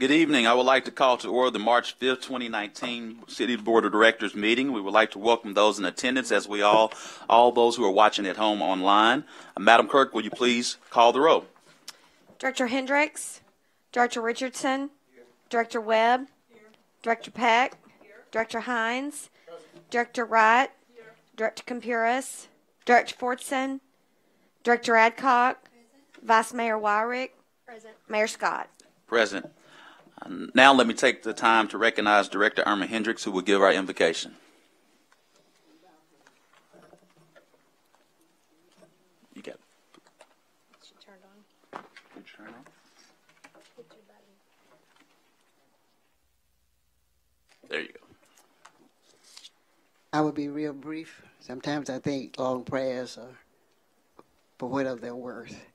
Good evening. I would like to call to order the March 5th, 2019 City Board of Directors meeting. We would like to welcome those in attendance as we all those who are watching at home online. Madam Clerk, will you please call the roll? Director Hendricks, Director Richardson, Director Webb, Director Peck, Director Hines, Director Wright, Director Campuris, Director Fortson, Director Adcock, Vice Mayor Wyrick, Mayor Scott. Present. Now let me take the time to recognize Director Irma Hendricks, who will give our invocation. You got it. She turned on. Turn on. There you go. I will be real brief. Sometimes I think long prayers are for whatever they're worth.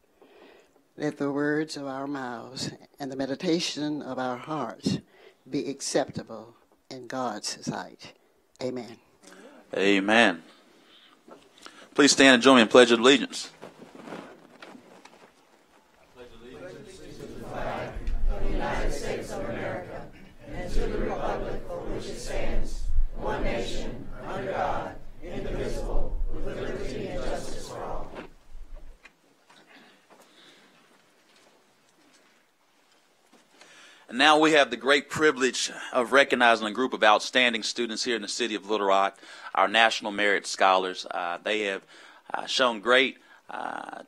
Let the words of our mouths and the meditation of our hearts be acceptable in God's sight. Amen. Amen. Please stand and join me in Pledge of Allegiance. I pledge allegiance to the flag of the United States of America and to the republic for which it stands, one nation, under God, indivisible, with liberty and justice for all. And now we have the great privilege of recognizing a group of outstanding students here in the city of Little Rock, our National Merit Scholars. They have shown great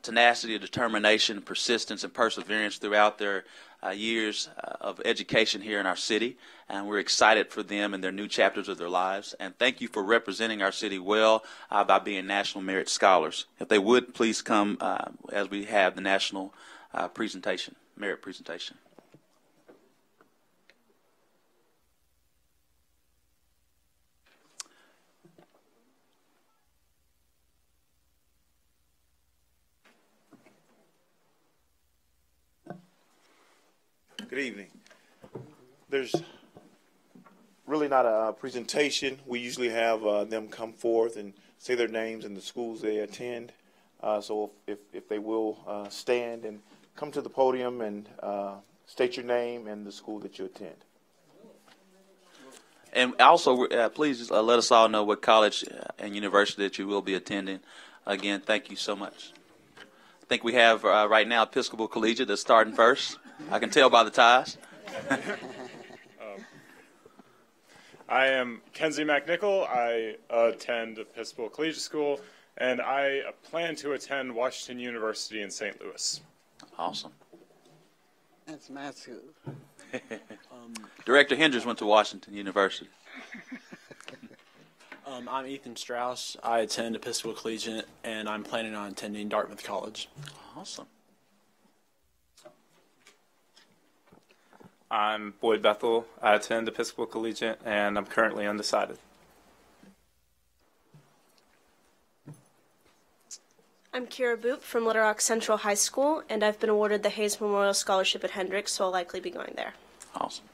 tenacity, determination, persistence, and perseverance throughout their years of education here in our city. And we're excited for them and their new chapters of their lives. And thank you for representing our city well by being National Merit Scholars. If they would, please come as we have the national merit presentation. Good evening. There's really not a presentation. We usually have them come forth and say their names and the schools they attend. So if they will stand and come to the podium and state your name and the school that you attend. And also, please let us all know what college and university that you will be attending. Again, thank you so much. I think we have right now Episcopal Collegiate that's starting first. I can tell by the ties. I am Kenzie McNichol. I attend Episcopal Collegiate School, and I plan to attend Washington University in St. Louis. Awesome. That's my school. Director Hendricks went to Washington University. I'm Ethan Strauss. I attend Episcopal Collegiate, and I'm planning on attending Dartmouth College. Awesome. I'm Boyd Bethel. I attend Episcopal Collegiate, and I'm currently undecided. I'm Kira Boop from Little Rock Central High School, and I've been awarded the Hayes Memorial Scholarship at Hendricks, so I'll likely be going there. Awesome.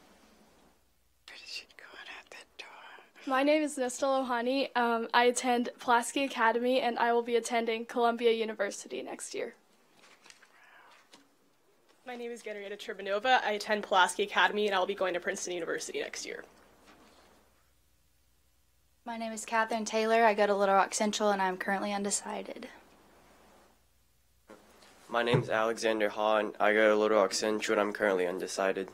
My name is Nesta Lohani. I attend Pulaski Academy, and I will be attending Columbia University next year. My name is Generietta Tribanova. I attend Pulaski Academy, and I'll be going to Princeton University next year. My name is Katherine Taylor. I go to Little Rock Central, and I'm currently undecided. My name is Alexander Hahn. I go to Little Rock Central, and I'm currently undecided.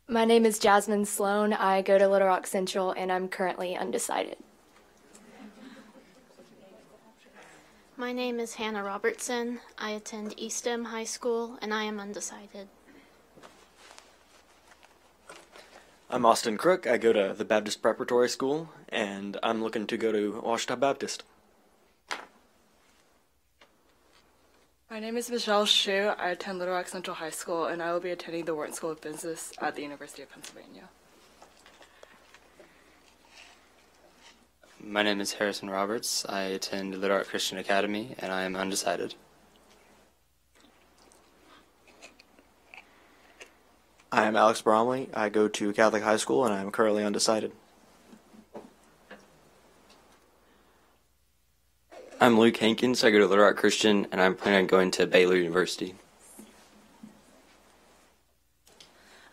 My name is Jasmine Sloan. I go to Little Rock Central, and I'm currently undecided. My name is Hannah Robertson. I attend Eastham High School, and I am undecided. I'm Austin Crook. I go to the Baptist Preparatory School, and I'm looking to go to Ouachita Baptist. My name is Michelle Hsu. I attend Little Rock Central High School, and I will be attending the Wharton School of Business at the University of Pennsylvania. My name is Harrison Roberts. I attend Little Rock Christian Academy, and I am undecided. I am Alex Bromley. I go to Catholic High School, and I am currently undecided. I'm Luke Hankins. I go to Little Rock Christian, and I'm planning on going to Baylor University.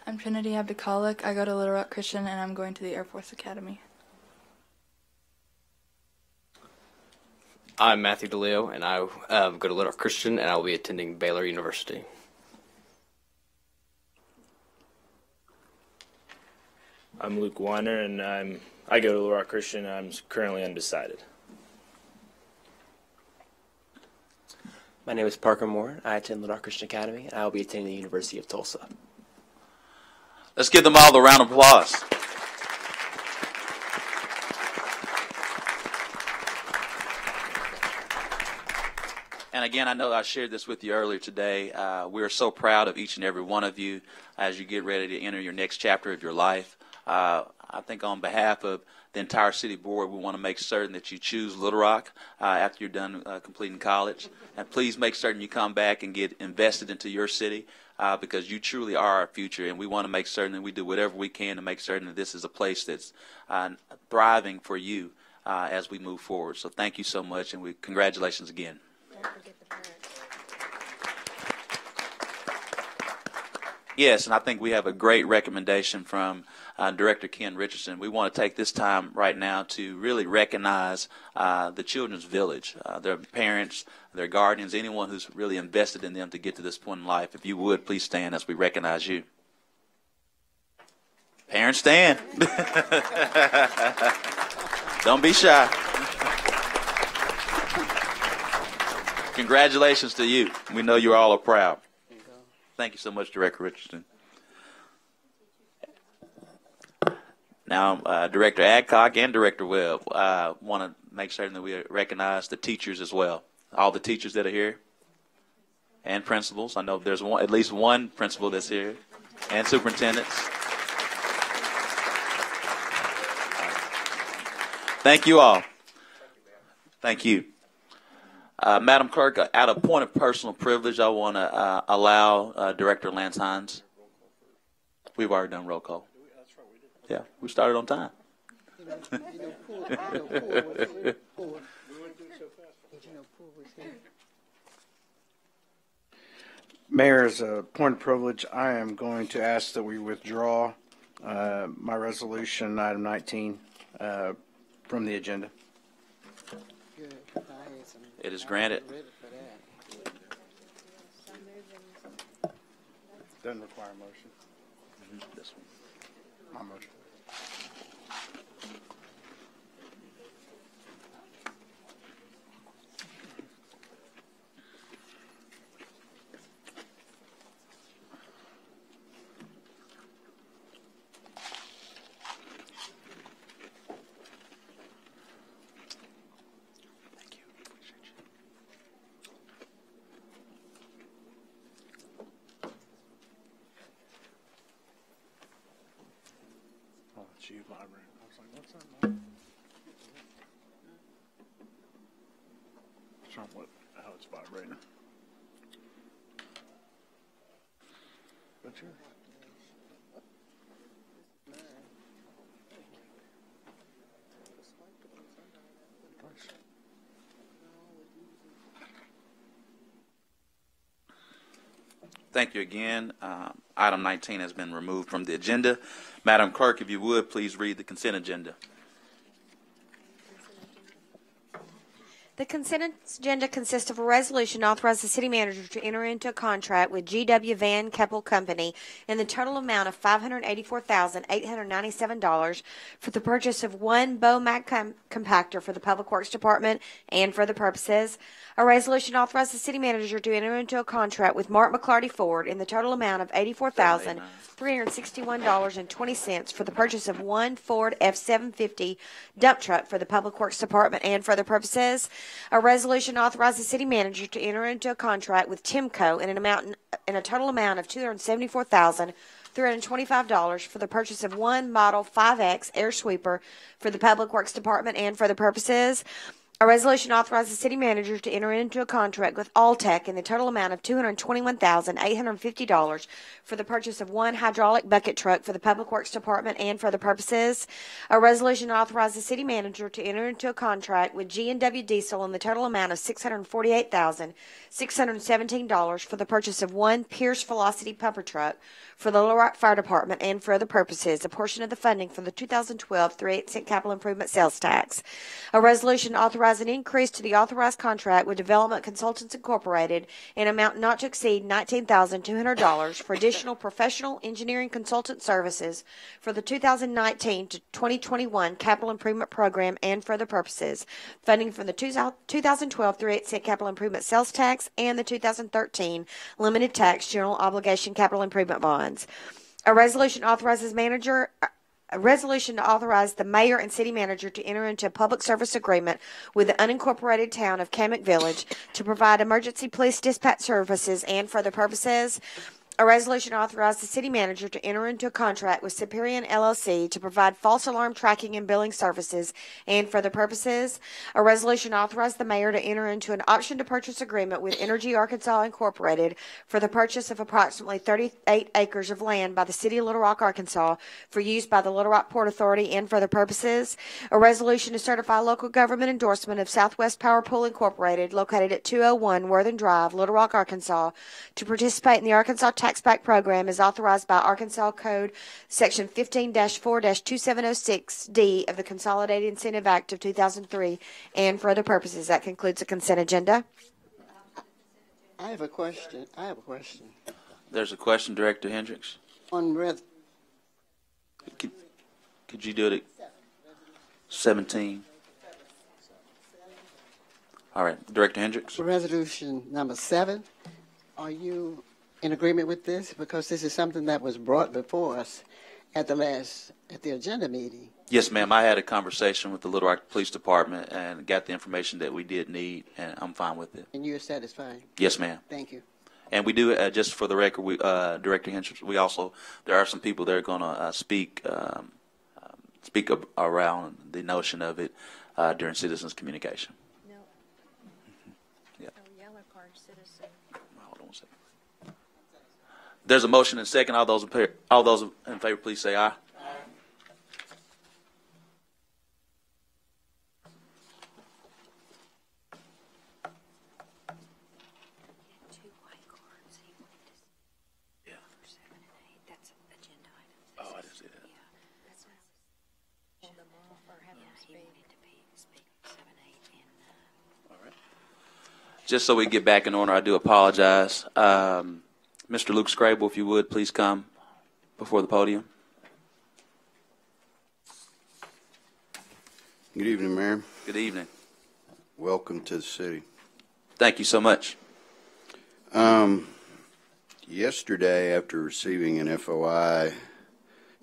I'm Trinity Abdikalik. I go to Little Rock Christian, and I'm going to the Air Force Academy. I'm Matthew DeLeo, and I go to Little Rock Christian, and I will be attending Baylor University. I'm Luke Weiner, and I go to Little Rock Christian, and I'm currently undecided. My name is Parker Moore. I attend Little Rock Christian Academy, and I will be attending the University of Tulsa. Let's give them all a round of applause. And again, I know I shared this with you earlier today. We are so proud of each and every one of you as you get ready to enter your next chapter of your life. I think on behalf of the entire city board, we want to make certain that you choose Little Rock after you're done completing college. And please make certain you come back and get invested into your city because you truly are our future. And we want to make certain that we do whatever we can to make certain that this is a place that's thriving for you as we move forward. So thank you so much, and congratulations again. Yes, and I think we have a great recommendation from Director Ken Richardson. We want to take this time right now to really recognize the Children's Village, their parents, their guardians, anyone who's really invested in them to get to this point in life. If you would, please stand as we recognize you. Parents, stand. Don't be shy. Congratulations to you. We know you all are proud. Thank you so much, Director Richardson. Now, Director Adcock and Director Webb want to make certain that we recognize the teachers as well. All the teachers that are here and principals. I know there's at least one principal that's here, and superintendents. Thank you all. Thank you. Madam Clerk, out of point of personal privilege, I want to allow Director Lance Hines. We've already done roll call. Yeah, we started on time. Mayor, as a point of privilege, I am going to ask that we withdraw my resolution, item 19, from the agenda. It is granted. Doesn't require a motion. This one. My motion. You vibrate. I was like, what's that noise? It's not how it's vibrating. What's yours? Thank you again. Item 19 has been removed from the agenda. Madam Clerk, if you would, please read the consent agenda. The consent agenda consists of a resolution authorizing the city manager to enter into a contract with GW Van Keppel Company in the total amount of $584,897 for the purchase of one Bomac compactor for the Public Works Department and for the purposes. A resolution authorizing the city manager to enter into a contract with Mark McClarty Ford in the total amount of $84,361.20 for the purchase of one Ford F-750 dump truck for the Public Works Department and for the purposes. A resolution authorizes the city manager to enter into a contract with Timco in a total amount of $274,325 for the purchase of one Model 5X air sweeper for the Public Works Department and for the purposes. A resolution authorizes the city manager to enter into a contract with Alltech in the total amount of $221,850 for the purchase of one hydraulic bucket truck for the Public Works Department and for other purposes. A resolution authorizes the city manager to enter into a contract with G&W Diesel in the total amount of $648,617 for the purchase of one Pierce Velocity pumper truck for the Little Rock Fire Department and for other purposes. A portion of the funding for the 2012 3/8 capital improvement sales tax. A resolution authorizing an increase to the authorized contract with Development Consultants Incorporated in amount not to exceed $19,200 for additional professional engineering consultant services for the 2019 to 2021 capital improvement program and for other purposes. Funding from the 2012 3/8 capital improvement sales tax and the 2013 limited tax general obligation capital improvement bonds. A resolution authorizes a resolution to authorize the mayor and city manager to enter into a public service agreement with the unincorporated town of Kamek Village to provide emergency police dispatch services and for other purposes. A resolution authorized the city manager to enter into a contract with Superior LLC to provide false alarm tracking and billing services and for other purposes. A resolution authorized the mayor to enter into an option to purchase agreement with Energy Arkansas Incorporated for the purchase of approximately 38 acres of land by the city of Little Rock, Arkansas for use by the Little Rock Port Authority and for other purposes. A resolution to certify local government endorsement of Southwest Power Pool Incorporated located at 201 Worthing Drive, Little Rock, Arkansas to participate in the Arkansas Tax Back Program is authorized by Arkansas Code Section 15-4-2706D of the Consolidated Incentive Act of 2003 and for other purposes. That concludes the consent agenda. I have a question. There's a question, Director Hendricks. On Could you do it at 17? All right, Director Hendricks. resolution number 7, are you in agreement with this? Because this is something that was brought before us at the agenda meeting. Yes, ma'am. I had a conversation with the Little Rock Police Department and got the information that we did need, and I'm fine with it. And you're satisfied? Yes, ma'am. Thank you. And we do, just for the record, Director Hendricks, there are some people that are going to speak around the notion of it during citizens communication. No. Yeah. Oh, yellow card citizen. Hold on a second. There's a motion and a second. All those in favor, please say aye. Just so we get back in order, I do apologize. Mr. Luke Scrable, if you would, please come before the podium. Good evening, Mayor. Good evening. Welcome to the city. Thank you so much. Yesterday, after receiving an FOI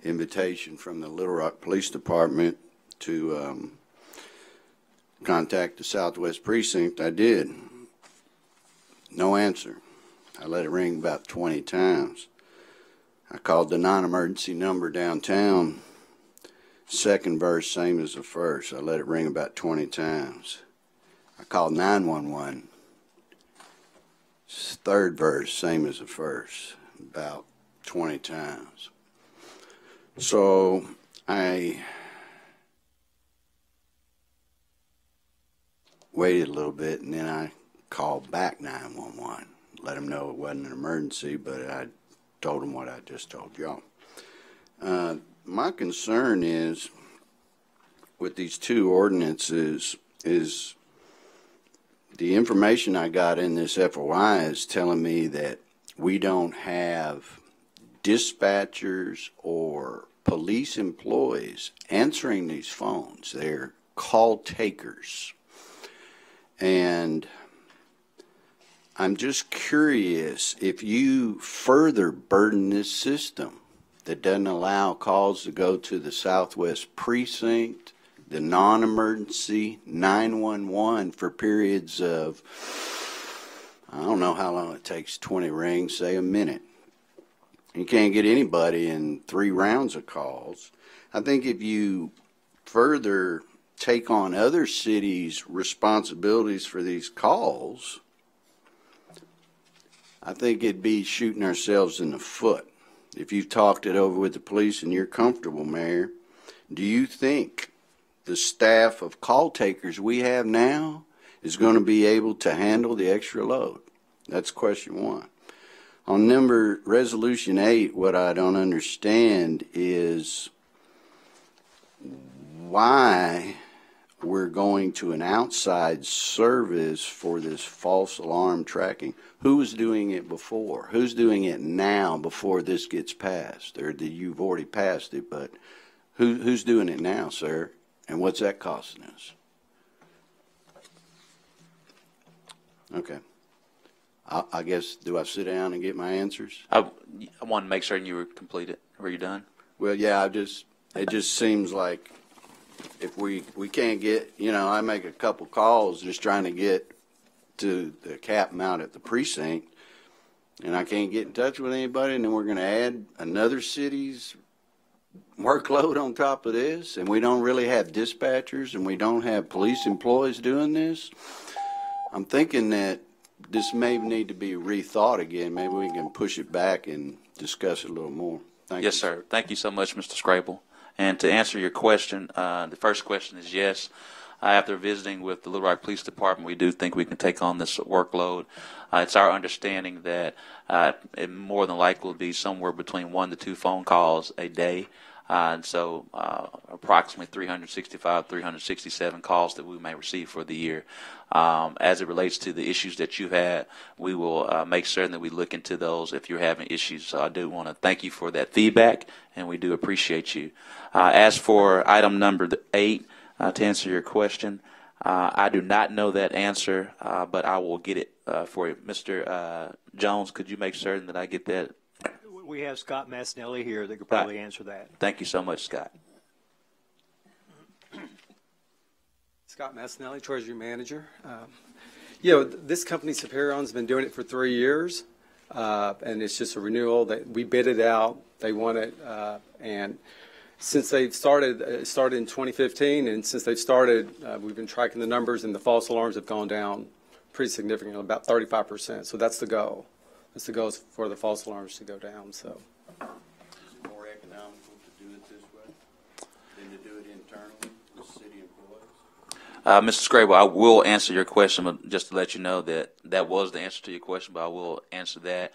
invitation from the Little Rock Police Department to contact the Southwest Precinct, I did. No answer. I let it ring about 20 times. I called the non-emergency number downtown. Second verse, same as the first. I let it ring about 20 times. I called 911. Third verse, same as the first, about 20 times. So I waited a little bit, and then I called back 911. Let them know it wasn't an emergency, but I told them what I just told y'all. My concern is with these two ordinances is the information I got in this FOI is telling me that we don't have dispatchers or police employees answering these phones. They're call takers. And I'm just curious if you further burden this system that doesn't allow calls to go to the Southwest Precinct, the non-emergency 911 for periods of, I don't know how long it takes, 20 rings, say a minute. You can't get anybody in 3 rounds of calls. I think if you further take on other cities' responsibilities for these calls, I think it'd be shooting ourselves in the foot. If you've talked it over with the police and you're comfortable, Mayor, do you think the staff of call takers we have now is going to be able to handle the extra load? That's question one. On resolution 8, what I don't understand is why we're going to an outside service for this false alarm tracking. Who was doing it before? Who's doing it now before this gets passed? Or you've already passed it, but who's doing it now, sir? And what's that costing us? Okay. I guess, do I sit down and get my answers? I want to make certain you were completed. Were you done? Well, yeah, it just seems like if we can't get, I make a couple calls just trying to get to the cap mount at the precinct, and I can't get in touch with anybody, and then we're going to add another city's workload on top of this, and we don't really have dispatchers, and we don't have police employees doing this. I'm thinking that this may need to be rethought again. Maybe we can push it back and discuss it a little more. Thank you. Yes, sir. Thank you so much, Mr. Scrable. And to answer your question, the first question is yes. After visiting with the Little Rock Police Department, we do think we can take on this workload. It's our understanding that it more than likely will be somewhere between 1 to 2 phone calls a day. And so approximately 365, 367 calls that we may receive for the year. As it relates to the issues that you've had, we will make certain that we look into those if you're having issues. So I do want to thank you for that feedback, and we do appreciate you. As for item number 8, to answer your question, I do not know that answer, but I will get it for you. Mr. Jones, could you make certain that I get that? We have Scott Massinelli here that could probably answer that. Thank you so much, Scott. Scott Massinelli, Treasury Manager. This company, Superion's been doing it for 3 years, and it's just a renewal. That we bid it out, they won it, and since they've started, it started in 2015, and since they've started, we've been tracking the numbers, and the false alarms have gone down pretty significantly, about 35%. So that's the goal. That's the goal, is for the false alarms to go down. So. Is it more economical to do it this way than to do it internally with city employees? Mr. Scrable, I will answer your question, but just to let you know that that was the answer to your question, but I will answer that.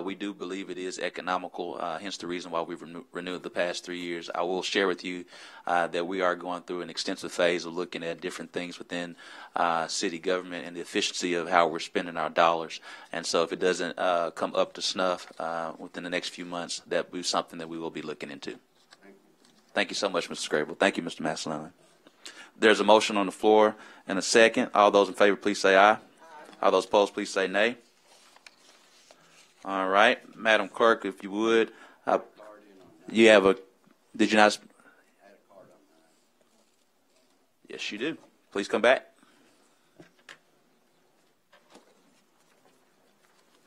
We do believe it is economical, hence the reason why we've renewed the past 3 years. I will share with you that we are going through an extensive phase of looking at different things within city government and the efficiency of how we're spending our dollars. And so if it doesn't come up to snuff within the next few months, that will be something that we will be looking into. Thank you so much, Mr. Scrable. Thank you, Mr. Massinelli. There's a motion on the floor and a second. All those in favor, please say aye. All those opposed, please say nay. All right, Madam Clerk, if you would, you have a, did you not? Yes, you do. Please come back.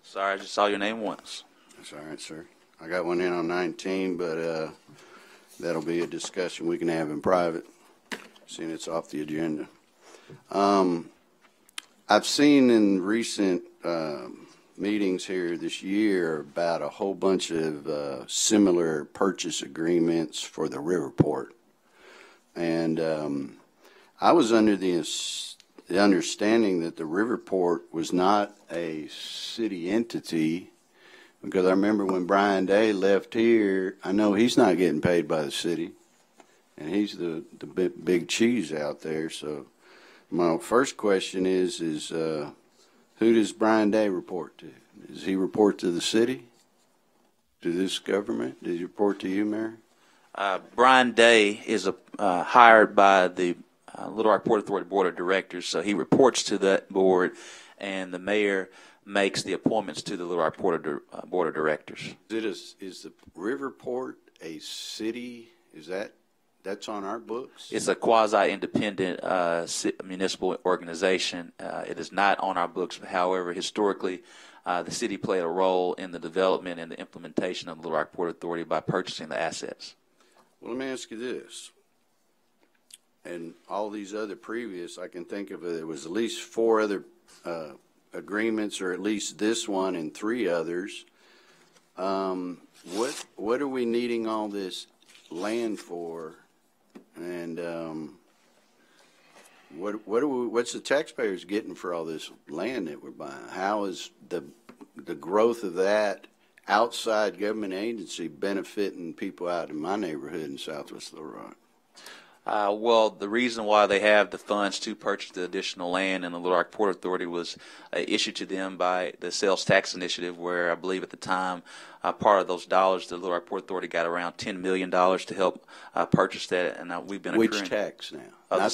Sorry, I just saw your name once. That's all right, sir. I got one in on 19, but that'll be a discussion we can have in private, seeing it's off the agenda. I've seen in recent meetings here this year about a whole bunch of similar purchase agreements for the Riverport. And I was under the understanding that the Riverport was not a city entity, because I remember when Brian Day left here, I know he's not getting paid by the city, and he's the big cheese out there. So my first question is who does Brian Day report to? Does he report to the city? To this government? Does he report to you, Mayor? Brian Day is hired by the Little Rock Port Authority Board of Directors, so he reports to that board, and the mayor makes the appointments to the Little Rock Board of Directors. Is the Riverport a city? That's on our books? It's a quasi-independent municipal organization. It is not on our books. However, historically, the city played a role in the development and the implementation of the Little Rock Port Authority by purchasing the assets. Well, let me ask you this. and all these other previous, I can think of, there was at least 4 other agreements, or at least this one and 3 others. What are we needing all this land for? And what's the taxpayers getting for all this land that we're buying? How is the growth of that outside government agency benefiting people out in my neighborhood in Southwest Little Rock? Well, the reason why they have the funds to purchase the additional land in the Little Rock Port Authority was issued to them by the sales tax initiative, where I believe at the time part of those dollars, the Little Rock Port Authority got around $10 million to help purchase that, and we've been accruing. Which tax now? Not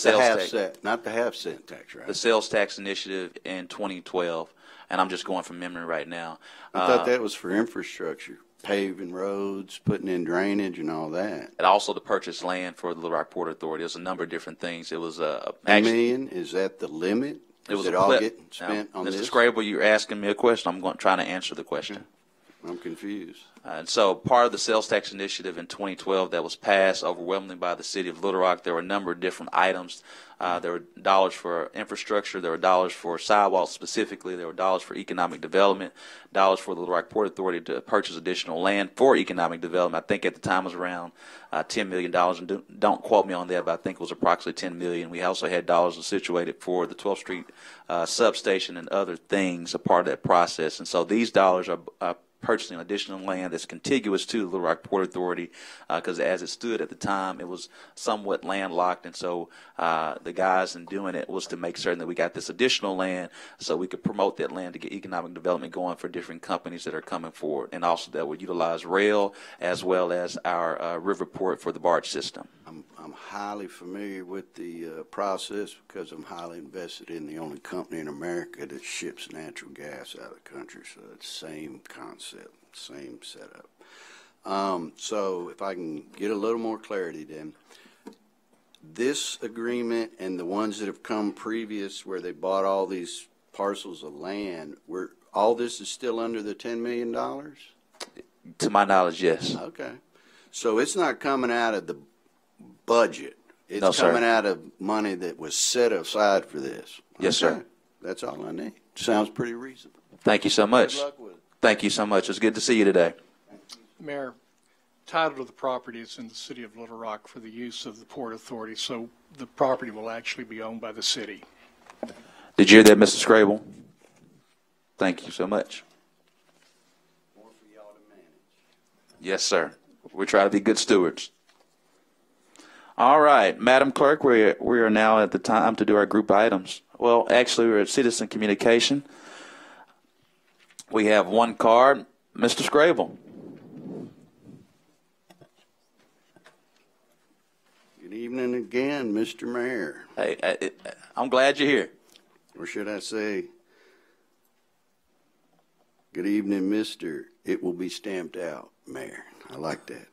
the half cent tax, right? The sales tax initiative in 2012, and I'm just going from memory right now. I thought that was for infrastructure. Paving roads, putting in drainage, and all that. And also to purchase land for the Little Rock Port Authority. There's a number of different things. It was $1 million. Is that the limit? Is it all getting spent on this? Mr. Scrable, you're asking me a question. I'm trying to answer the question. I'm confused. And so part of the sales tax initiative in 2012 that was passed overwhelmingly by the city of Little Rock, there were a number of different items. There were dollars for infrastructure. There were dollars for sidewalks specifically. There were dollars for economic development, dollars for the Little Rock Port Authority to purchase additional land for economic development. I think at the time it was around $10 million. And don't quote me on that, but I think it was approximately $10 million. We also had dollars situated for the 12th Street substation and other things, a part of that process. And so these dollars are purchasing additional land that's contiguous to the Little Rock Port Authority, because as it stood at the time, it was somewhat landlocked, and so the guys in doing it was to make certain that we got this additional land so we could promote that land to get economic development going for different companies that are coming forward, and also that would utilize rail as well as our river port for the barge system. I'm highly familiar with the process because I'm highly invested in the only company in America that ships natural gas out of the country. So it's the same concept, same setup. So if I can get a little more clarity then, this agreement and the ones that have come previous where they bought all these parcels of land, all this is still under the $10 million? To my knowledge, yes. Okay. So it's not coming out of the budget. It's No, sir. coming out of money that was set aside for this. Yes, Okay. sir. That's all I need. Sounds pretty reasonable. Thank you so much. Good luck with it. Thank you so much. It's good to see you today. Mayor, title of the property is in the city of Little Rock for the use of the Port Authority, so the property will actually be owned by the city. Did you hear that, Mr. Scrable? Thank you so much. Yes, sir. We try to be good stewards. All right, Madam Clerk, we are now at the time to do our group items. Well, actually, we're at citizen communication. We have one card. Mr. Scrable. Good evening again, Mr. Mayor. Hey, I'm glad you're here. Or should I say, good evening, Mr. It will be stamped out, Mayor. I like that.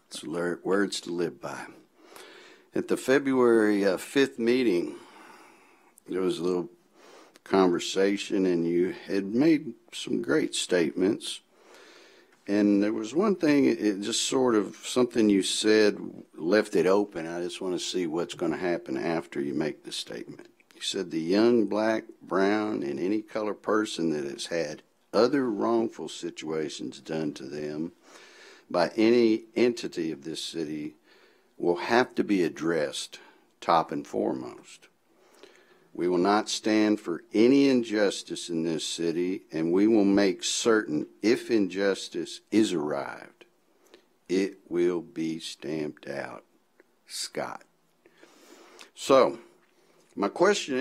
It's words to live by. At the February 5th meeting, there was a little conversation, and you had made some great statements. And there was one thing, it just sort of something you said left it open. I just want to see what's going to happen after you make the statement. You said the young, black, brown, and any color person that has had other wrongful situations done to them by any entity of this city will have to be addressed top and foremost. We will not stand for any injustice in this city, and we will make certain if injustice is arrived, it will be stamped out. Scott. So, my question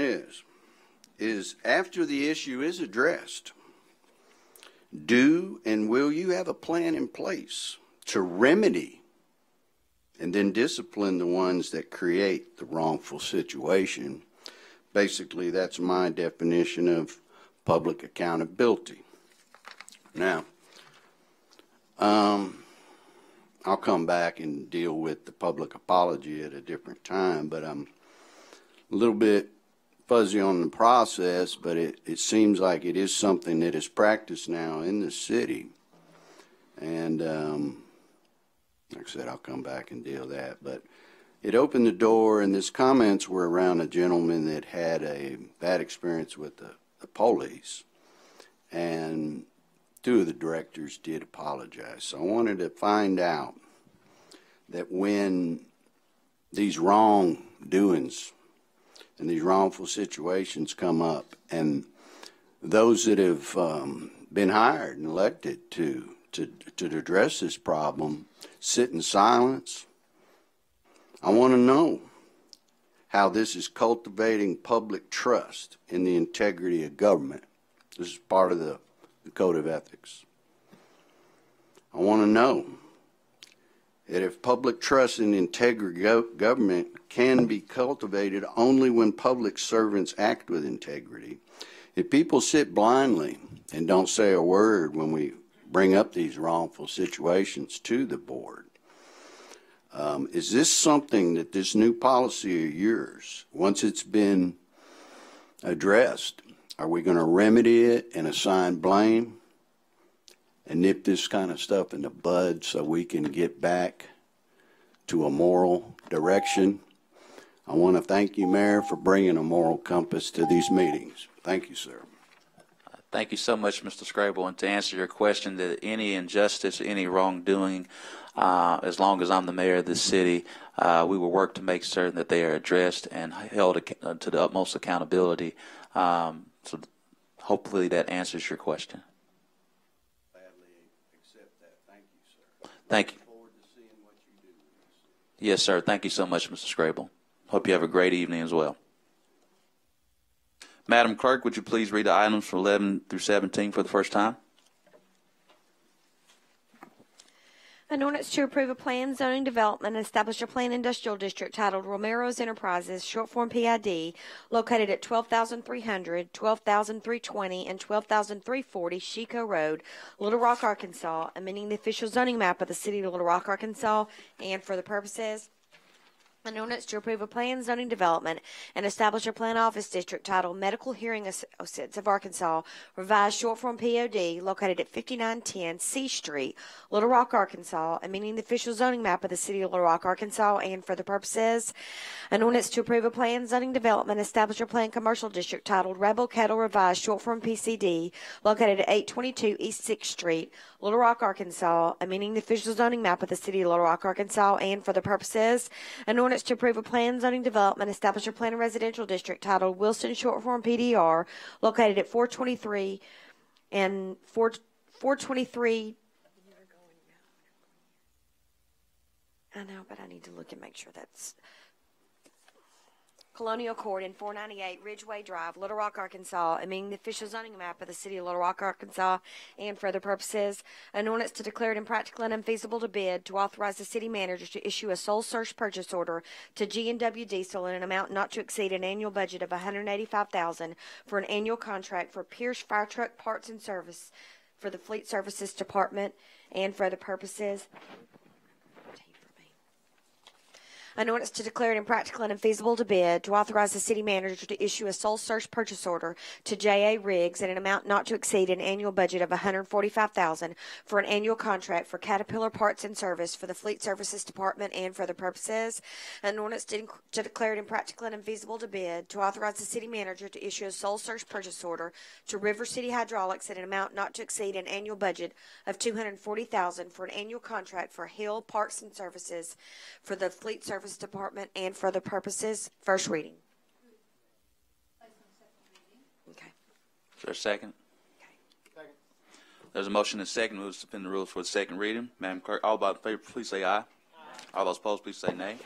is after the issue is addressed, do and will you have a plan in place to remedy and then discipline the ones that create the wrongful situation? Basically, that's my definition of public accountability. Now, I'll come back and deal with the public apology at a different time, but I'm a little bit fuzzy on the process, but it seems like it is something that is practiced now in the city. And like I said, I'll come back and deal with that. But it opened the door, and his comments were around a gentleman that had a bad experience with the police. And two of the directors did apologize. So I wanted to find out that when these wrongdoings and these wrongful situations come up, and those that have been hired and elected to address this problem sit in silence, I want to know how this is cultivating public trust in the integrity of government. This is part of the Code of Ethics. I want to know that if public trust in the integrity of government can be cultivated only when public servants act with integrity, if people sit blindly and don't say a word when we bring up these wrongful situations to the board, is this something that this new policy of yours, once it's been addressed, are we going to remedy it and assign blame and nip this kind of stuff in the bud so we can get back to a moral direction? I want to thank you, Mayor, for bringing a moral compass to these meetings. Thank you, sir. Thank you so much, Mr. Scrable. And to answer your question, that any injustice, any wrongdoing, as long as I'm the mayor of this city, we will work to make certain that they are addressed and held to the utmost accountability. So hopefully that answers your question. Gladly accept that. Thank you, sir. Thank you. Look forward to seeing what you do with this. Yes, sir. Thank you so much, Mr. Scrable. Hope you have a great evening as well. Madam Clerk, would you please read the items from 11 through 17 for the first time? An ordinance to approve a plan zoning development and establish a planned industrial district titled Romero's Enterprises, short form PID, located at 12,300, 12,320, and 12,340 Chico Road, Little Rock, Arkansas, amending the official zoning map of the city of Little Rock, Arkansas, and for the purposes an ordinance to approve a plan zoning development and establish a plan office district titled Medical Hearing Associates of Arkansas, revised short form POD, located at 5910 C Street, Little Rock, Arkansas, amending the official zoning map of the city of Little Rock, Arkansas, and for the purposes an ordinance to approve a plan zoning development, establish a plan commercial district titled Rebel Kettle, revised short form PCD, located at 822 East 6th Street, Little Rock, Arkansas, amending the official zoning map of the city of Little Rock, Arkansas, and for the purposes an ordinance to approve a plan zoning development, establish a plan residential district titled Wilson short form PDR, located at 423 and 423. I know, but I need to look and make sure that's Colonial Court in 498 Ridgeway Drive, Little Rock, Arkansas, amending the official zoning map of the city of Little Rock, Arkansas, and for other purposes, an ordinance to declare it impractical and unfeasible to bid, to authorize the city manager to issue a sole source purchase order to G&W Diesel in an amount not to exceed an annual budget of $185,000 for an annual contract for Pierce Fire Truck Parts and Service for the Fleet Services Department, and for other purposes. An ordinance to declare it impractical and unfeasible to bid, to authorize the city manager to issue a sole source purchase order to J.A. Riggs in an amount not to exceed an annual budget of $145,000 for an annual contract for Caterpillar Parts and Service for the Fleet Services Department, and for other purposes. An ordinance to declare it impractical and unfeasible to bid, to authorize the city manager to issue a sole source purchase order to River City Hydraulics in an amount not to exceed an annual budget of $240,000 for an annual contract for Hill Parts and Services for the Fleet Services Department, and for other purposes. First reading. Okay. Is there a second? Second. There's a motion and a second. Move to suspend the rules for the second reading. Madam Clerk, all about in favor, please say aye. Aye. All those opposed, please say nay.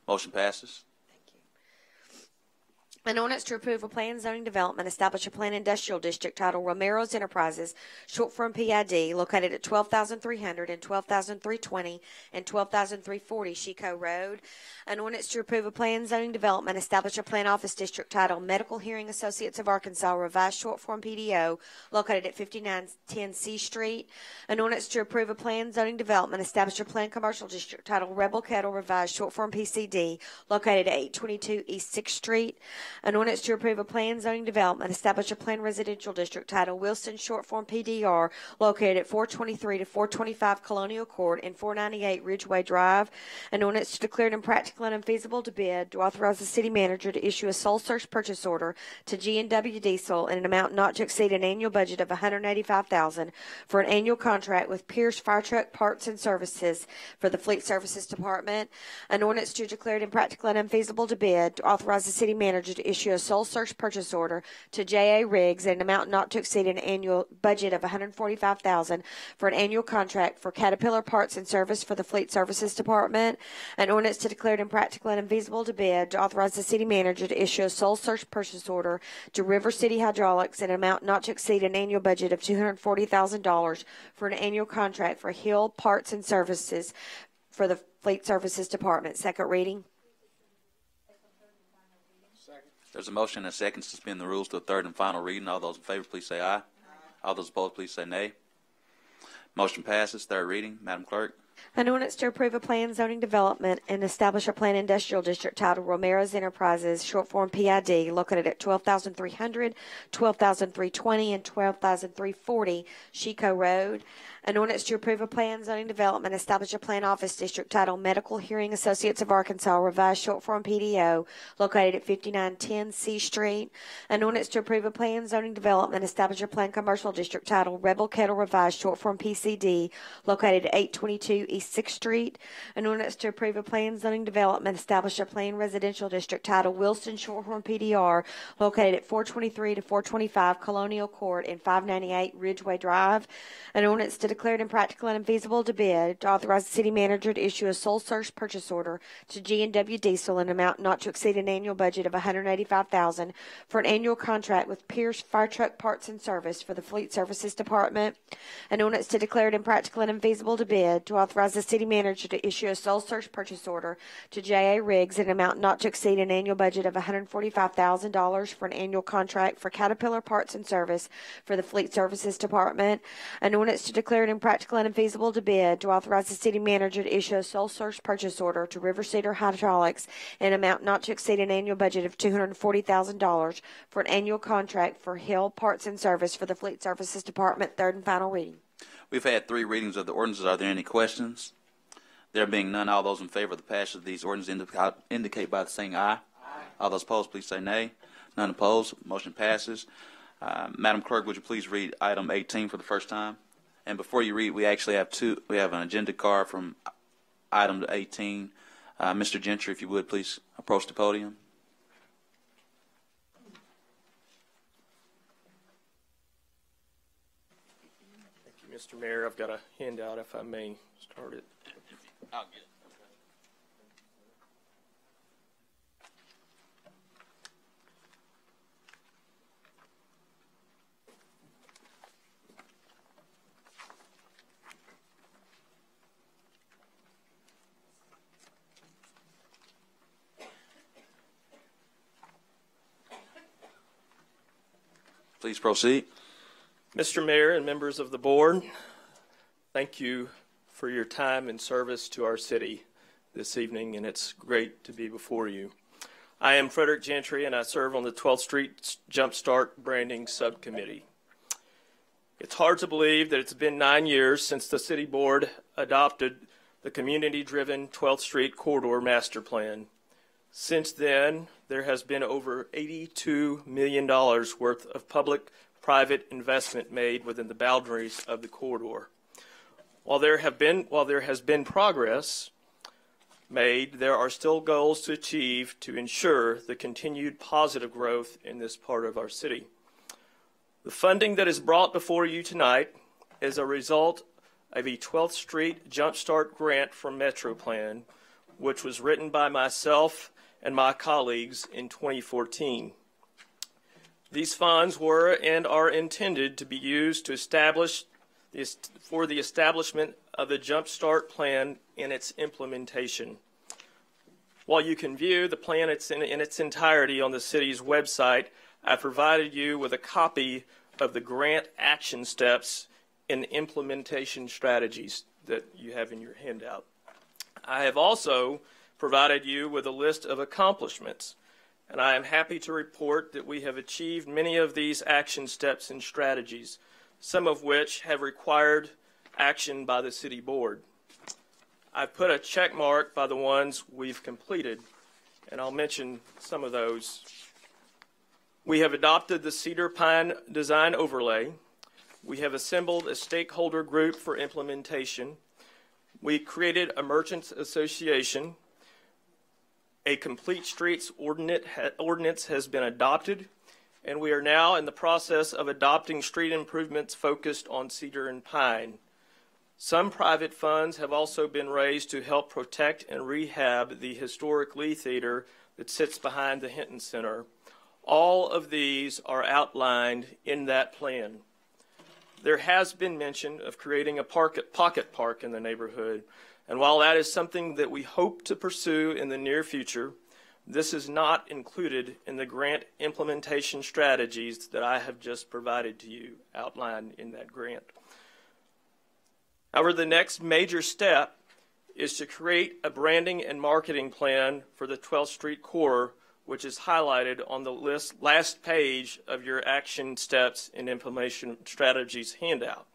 Motion passes. An ordinance to approve a plan zoning development, establish a planned industrial district titled Romero's Enterprises, short form PID, located at 12,300 and 12,320 and 12,340 Chico Road. An ordinance to approve a plan zoning development, establish a plan office district titled Medical Hearing Associates of Arkansas, revised short form PDO, located at 5910 C Street. An ordinance to approve a plan zoning development, establish a plan commercial district titled Rebel Kettle, revised short form PCD, located at 822 East 6th Street. An ordinance to approve a plan zoning development, establish a planned residential district titled Wilson, short form PDR, located at 423 to 425 Colonial Court and 498 Ridgeway Drive. An ordinance to declare it impractical and unfeasible to bid, to authorize the city manager to issue a sole source purchase order to G&W Diesel in an amount not to exceed an annual budget of $185,000 for an annual contract with Pierce Fire Truck Parts and Services for the Fleet Services Department. An ordinance to declare it impractical and unfeasible to bid, to authorize the city manager to issue a sole source purchase order to J.A. Riggs in an amount not to exceed an annual budget of $145,000 for an annual contract for Caterpillar Parts and Service for the Fleet Services Department. An ordinance to declare it impractical and unfeasible to bid, to authorize the city manager to issue a sole source purchase order to River City Hydraulics in an amount not to exceed an annual budget of $240,000 for an annual contract for Hill Parts and Services for the Fleet Services Department. Second reading. There's a motion and a second to suspend the rules to a third and final reading. All those in favor, please say aye. All those opposed, please say nay. Motion passes. Third reading. Madam Clerk. An ordinance to approve a planned zoning development and establish a planned industrial district titled Romero's Enterprises, short form PID, located at 12,300, 12,320, and 12,340 Chico Road. An ordinance to approve a planned zoning development, establish a planned office district titled Medical Hearing Associates of Arkansas, revised short form PDO, located at 5910 C Street. An ordinance to approve a planned zoning development, establish a planned commercial district titled Rebel Kettle, revised short form PCD, located at 822 East 6th Street. An ordinance to approve a planned zoning development, establish a planned residential district titled Wilson, short form PDR, located at 423 to 425 Colonial Court and 598 Ridgeway Drive. An ordinance to declare it impractical and unfeasible to bid, to authorize the city manager to issue a sole source purchase order to G&W Diesel in an amount not to exceed an annual budget of $185,000 for an annual contract with Pierce Fire Truck Parts and Service for the Fleet Services Department. An ordinance to declare it impractical and unfeasible to bid, to authorize the city manager to issue a sole source purchase order to J.A. Riggs in an amount not to exceed an annual budget of $145,000 for an annual contract for Caterpillar Parts and Service for the Fleet Services Department. An ordinance to declare it impractical and unfeasible to bid, to authorize the city manager to issue a sole source purchase order to River Cedar Hydraulics in an amount not to exceed an annual budget of $240,000 for an annual contract for Hill Parts and Service for the Fleet Services Department. Third and final reading. We've had three readings of the ordinances. Are there any questions? There being none, all those in favor of the passage of these ordinances indicate by saying aye. Aye. All those opposed, please say nay. None opposed. Motion passes. Madam Clerk, would you please read item 18 for the first time? And before you read, we actually have we have an agenda card from item 18. Mr. Gentry, if you would, please approach the podium. Thank you, Mr. Mayor. I've got a handout, if I may start it. I'll get it. Please proceed. Mr. Mayor and members of the board, thank you for your time and service to our city this evening, and it's great to be before you. I am Frederick Gentry, and I serve on the 12th Street Jumpstart Branding Subcommittee. It's hard to believe that it's been 9 years since the City Board adopted the community-driven 12th Street Corridor Master Plan. Since then, there has been over $82 million worth of public-private investment made within the boundaries of the corridor. While there has been progress made, there are still goals to achieve to ensure the continued positive growth in this part of our city. The funding that is brought before you tonight is a result of a 12th Street Jumpstart grant from MetroPlan, which was written by myself and my colleagues in 2014. These funds were and are intended to be used to for the establishment of the Jumpstart Plan and its implementation. While you can view the plan in its entirety on the city's website, I provided you with a copy of the grant action steps and implementation strategies that you have in your handout. I have also provided you with a list of accomplishments and I am happy to report that we have achieved many of these action steps and strategies, some of which have required action by the City Board. I've put a check mark by the ones we've completed, and I'll mention some of those. We have adopted the Cedar Pine Design Overlay. We have assembled a stakeholder group for implementation. We created a Merchants Association. A Complete Streets ordinance has been adopted, and we are now in the process of adopting street improvements focused on cedar and pine. Some private funds have also been raised to help protect and rehab the historic Lee Theater that sits behind the Hinton Center. All of these are outlined in that plan. There has been mention of creating a pocket park in the neighborhood, and while that is something that we hope to pursue in the near future, this is not included in the grant implementation strategies that I have just provided to you, outlined in that grant. However, the next major step is to create a branding and marketing plan for the 12th Street core, which is highlighted on the last page of your action steps and implementation strategies handout.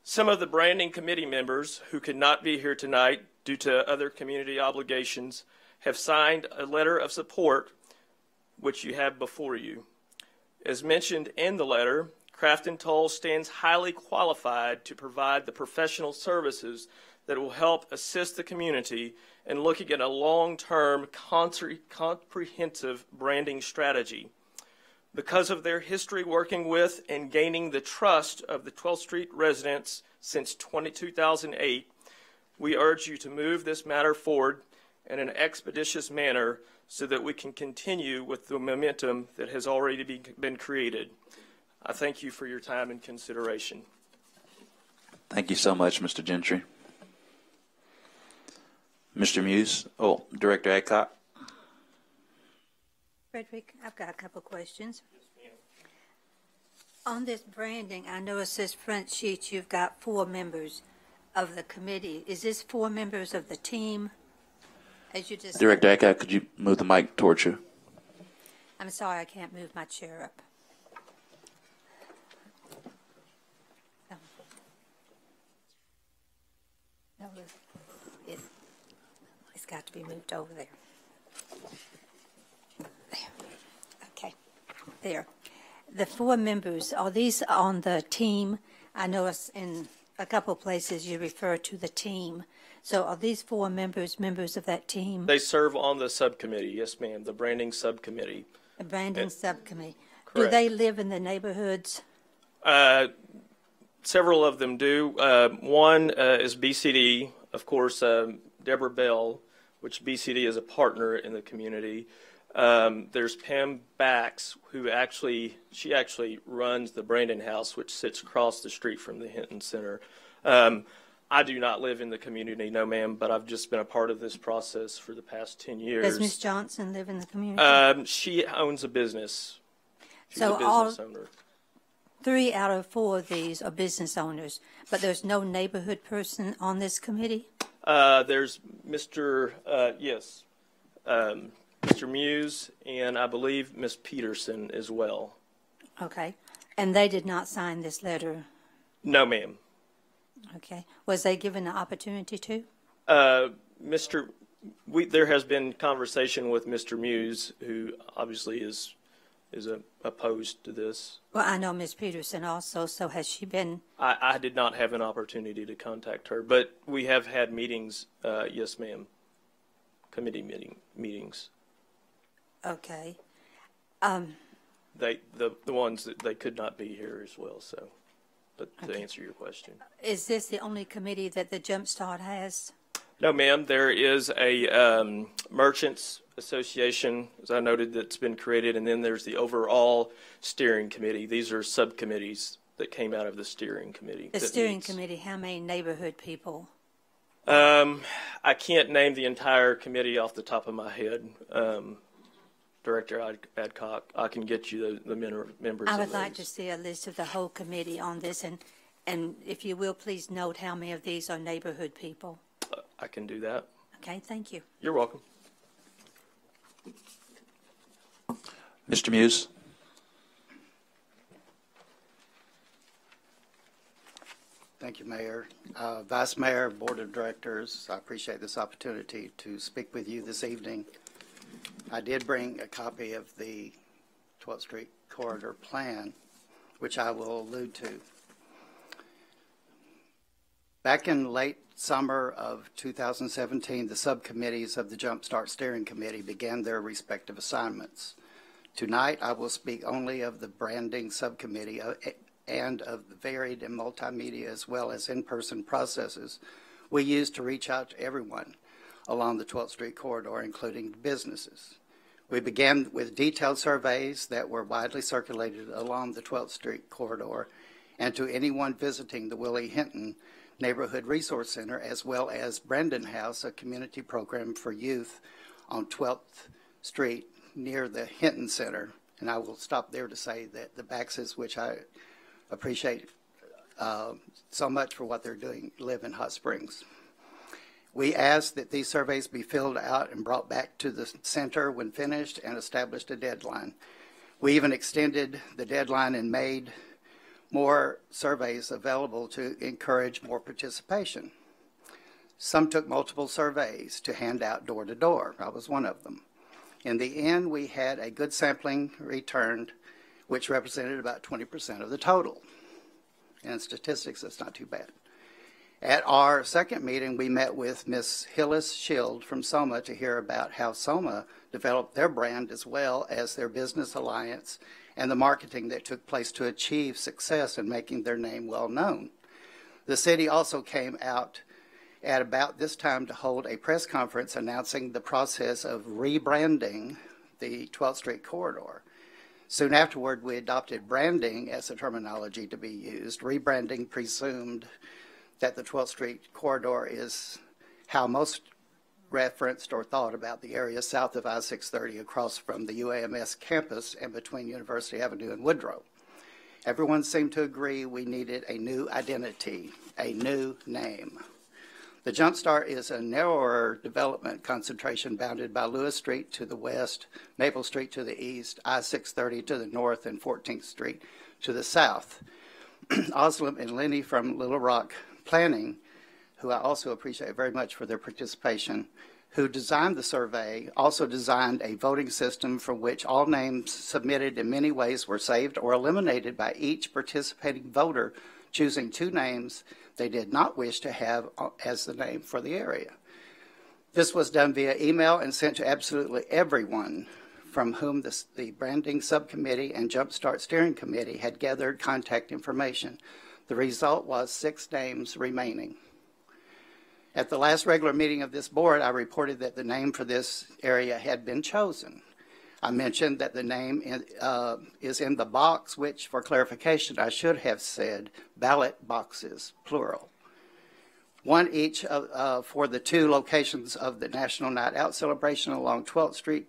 Some of the branding committee members who could not be here tonight due to other community obligations have signed a letter of support, which you have before you. As mentioned in the letter, Craft & Toll stands highly qualified to provide the professional services that will help assist the community in looking at a long-term comprehensive branding strategy. Because of their history working with and gaining the trust of the 12th Street residents since 2008, we urge you to move this matter forward in an expeditious manner so that we can continue with the momentum that has already been created. I thank you for your time and consideration. Thank you so much, Mr. Gentry. Mr. Muse, Director Adcock. Frederick, I've got a couple questions. On this branding, I know it says front sheet you've got 4 members of the committee. Is this 4 members of the team? As you just Director Adcock, could you move the mic towards you? I'm sorry, I can't move my chair up. No, it's got to be moved over there. Okay, there. The 4 members, are these on the team? I know it's in a couple places you refer to the team. So are these 4 members of that team? They serve on the subcommittee, yes ma'am, the branding subcommittee. The branding subcommittee. Correct. Do they live in the neighborhoods? Several of them do. One is BCD, of course, Deborah Bell, which BCD is a partner in the community. There's Pam Bax, who she actually runs the Brandon House, which sits across the street from the Hinton Center. I do not live in the community, no ma'am, but I've just been a part of this process for the past 10 years. Does Ms. Johnson live in the community? She owns a business. She's so a business owner. 3 out of 4 of these are business owners, but there's no neighborhood person on this committee? There's Mr. Mr. Muse, and I believe Ms. Peterson as well. Okay. And they did not sign this letter? No, ma'am. Okay. Was they given the opportunity to? There has been conversation with Mr. Muse, who obviously is opposed to this. Well, I know Ms. Peterson also, so has she been? I did not have an opportunity to contact her, but we have had meetings, yes ma'am, committee meetings. Okay. The ones that they could not be here as well, so, but to answer your question. Is this the only committee that the Jumpstart has? No, ma'am. There is a Merchants Association, as I noted, that's been created, and then there's the overall steering committee. These are subcommittees that came out of the steering committee. The steering committee, how many neighborhood people? I can't name the entire committee off the top of my head. Director Adcock, I can get you the members. I would like to see a list of the whole committee on this, and if you will, please note how many of these are neighborhood people. I can do that. Okay, thank you. You're welcome. Mr. Muse. Thank you, Mayor. Vice Mayor, Board of Directors, I appreciate this opportunity to speak with you this evening. I did bring a copy of the 12th Street Corridor Plan, which I will allude to. Back in late summer of 2017, the subcommittees of the Jumpstart Steering Committee began their respective assignments. Tonight, I will speak only of the branding subcommittee and of the varied and multimedia as well as in-person processes we use to reach out to everyone along the 12th Street Corridor, including businesses. We began with detailed surveys that were widely circulated along the 12th Street Corridor and to anyone visiting the Willie Hinton Neighborhood Resource Center, as well as Brandon House, a community program for youth on 12th Street near the Hinton Center. And I will stop there to say that the Baxes, which I appreciate so much for what they're doing, live in Hot Springs. We asked that these surveys be filled out and brought back to the center when finished and established a deadline. We even extended the deadline and made more surveys available to encourage more participation. Some took multiple surveys to hand out door to door. I was one of them. In the end, we had a good sampling returned, which represented about 20% of the total. And statistics, that's not too bad. At our second meeting, we met with Ms. Hillis Shield from SOMA to hear about how SOMA developed their brand as well as their business alliance and the marketing that took place to achieve success in making their name well known. The city also came out at about this time to hold a press conference announcing the process of rebranding the 12th Street Corridor. Soon afterward, we adopted branding as the terminology to be used. Rebranding presumed that the 12th Street Corridor is how most referenced or thought about the area south of I-630 across from the UAMS campus and between University Avenue and Woodrow. Everyone seemed to agree we needed a new identity, a new name. The Jumpstart is a narrower development concentration bounded by Lewis Street to the west, Maple Street to the east, I-630 to the north, and 14th Street to the south. Oslam and Lenny from Little Rock Planning, who I also appreciate very much for their participation, who designed the survey, also designed a voting system from which all names submitted in many ways were saved or eliminated by each participating voter choosing two names they did not wish to have as the name for the area. This was done via email and sent to absolutely everyone from whom the branding subcommittee and Jumpstart Steering Committee had gathered contact information. The result was 6 names remaining. At the last regular meeting of this board, I reported that the name for this area had been chosen. I mentioned that the name is in the box, which, for clarification, I should have said ballot boxes, plural. One each for the 2 locations of the National Night Out celebration along 12th Street,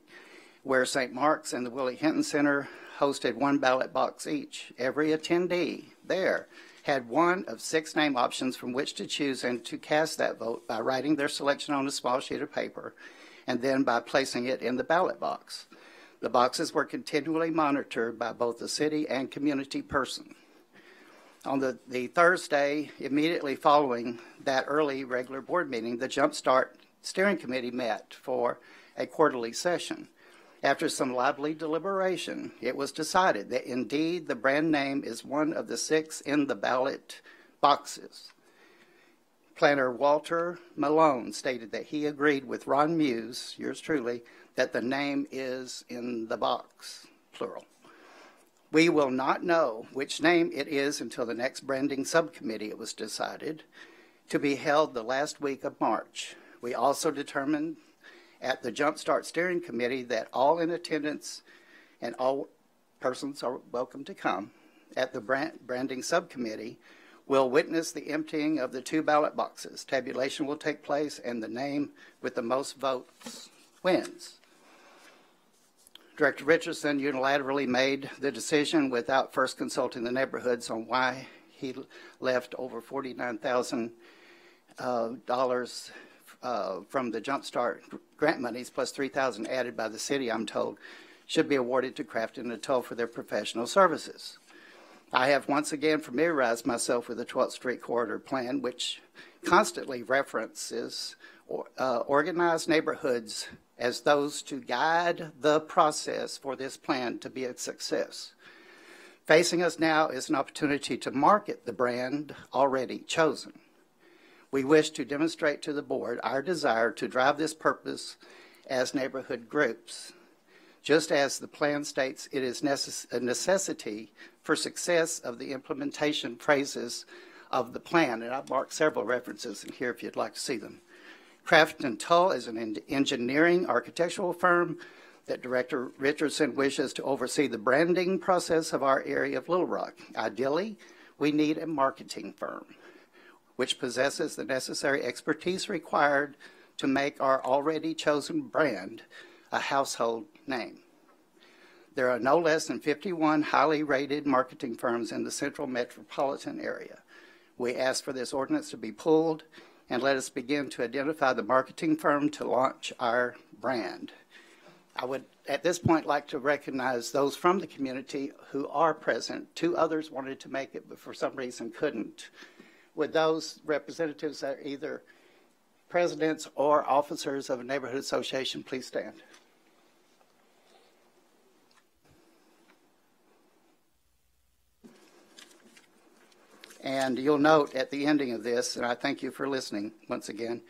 where St. Mark's and the Willie Hinton Center hosted 1 ballot box each. Every attendee there had one of 6 name options from which to choose and to cast that vote by writing their selection on a small sheet of paper and then by placing it in the ballot box. The boxes were continually monitored by both the city and community person. On the Thursday immediately following that early regular board meeting, the Jumpstart Steering Committee met for a quarterly session. After some lively deliberation, it was decided that indeed the brand name is one of the 6 in the ballot boxes. Planner Walter Malone stated that he agreed with Ron Muse, yours truly, that the name is in the box, plural. We will not know which name it is until the next branding subcommittee, it was decided, to be held the last week of March. We also determined at the Jumpstart Steering Committee that all in attendance and all persons are welcome to come at the branding subcommittee will witness the emptying of the 2 ballot boxes. Tabulation will take place and the name with the most votes wins. Director Richardson unilaterally made the decision without first consulting the neighborhoods on why he left over $49,000 from the Jumpstart grant monies plus $3,000 added by the city, I'm told, should be awarded to Crafton and Tull for their professional services. I have once again familiarized myself with the 12th Street Corridor Plan, which constantly references organized neighborhoods as those to guide the process for this plan to be a success. Facing us now is an opportunity to market the brand already chosen. We wish to demonstrate to the board our desire to drive this purpose as neighborhood groups. Just as the plan states, it is a necessity for success of the implementation phases of the plan, and I've marked several references in here if you'd like to see them. Crafton Tull is an engineering architectural firm that Director Richardson wishes to oversee the branding process of our area of Little Rock. Ideally, we need a marketing firm which possesses the necessary expertise required to make our already chosen brand a household name. There are no less than 51 highly rated marketing firms in the central metropolitan area. We ask for this ordinance to be pulled and let us begin to identify the marketing firm to launch our brand. I would, at this point, like to recognize those from the community who are present. 2 others wanted to make it, but for some reason couldn't. Would those representatives that are either presidents or officers of a neighborhood association please stand? And you'll note at the ending of this, and I thank you for listening once again,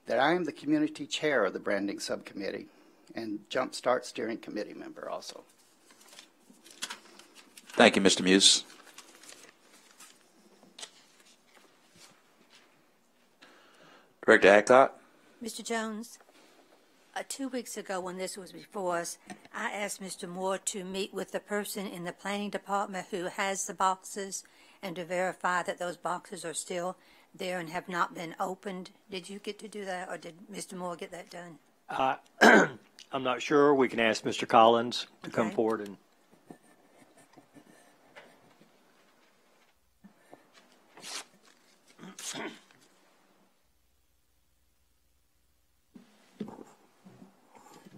that I am the community chair of the branding subcommittee and Jumpstart steering committee member also. Thank you, Mr. Muse. Director Adcock. Mr. Jones, 2 weeks ago when this was before us, I asked Mr. Moore to meet with the person in the planning department who has the boxes and to verify that those boxes are still there and have not been opened. Did you get to do that, or did Mr. Moore get that done? I'm not sure. We can ask Mr. Collins to come forward and.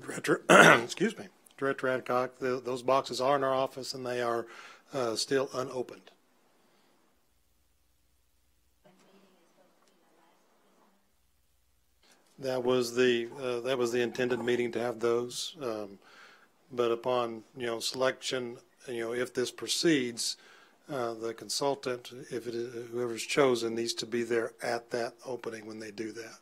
Director, excuse me, Director Adcock, those boxes are in our office and they are still unopened. That was the intended meeting to have those, but upon selection, if this proceeds, the consultant, if it is, whoever's chosen, needs to be there at that opening when they do that.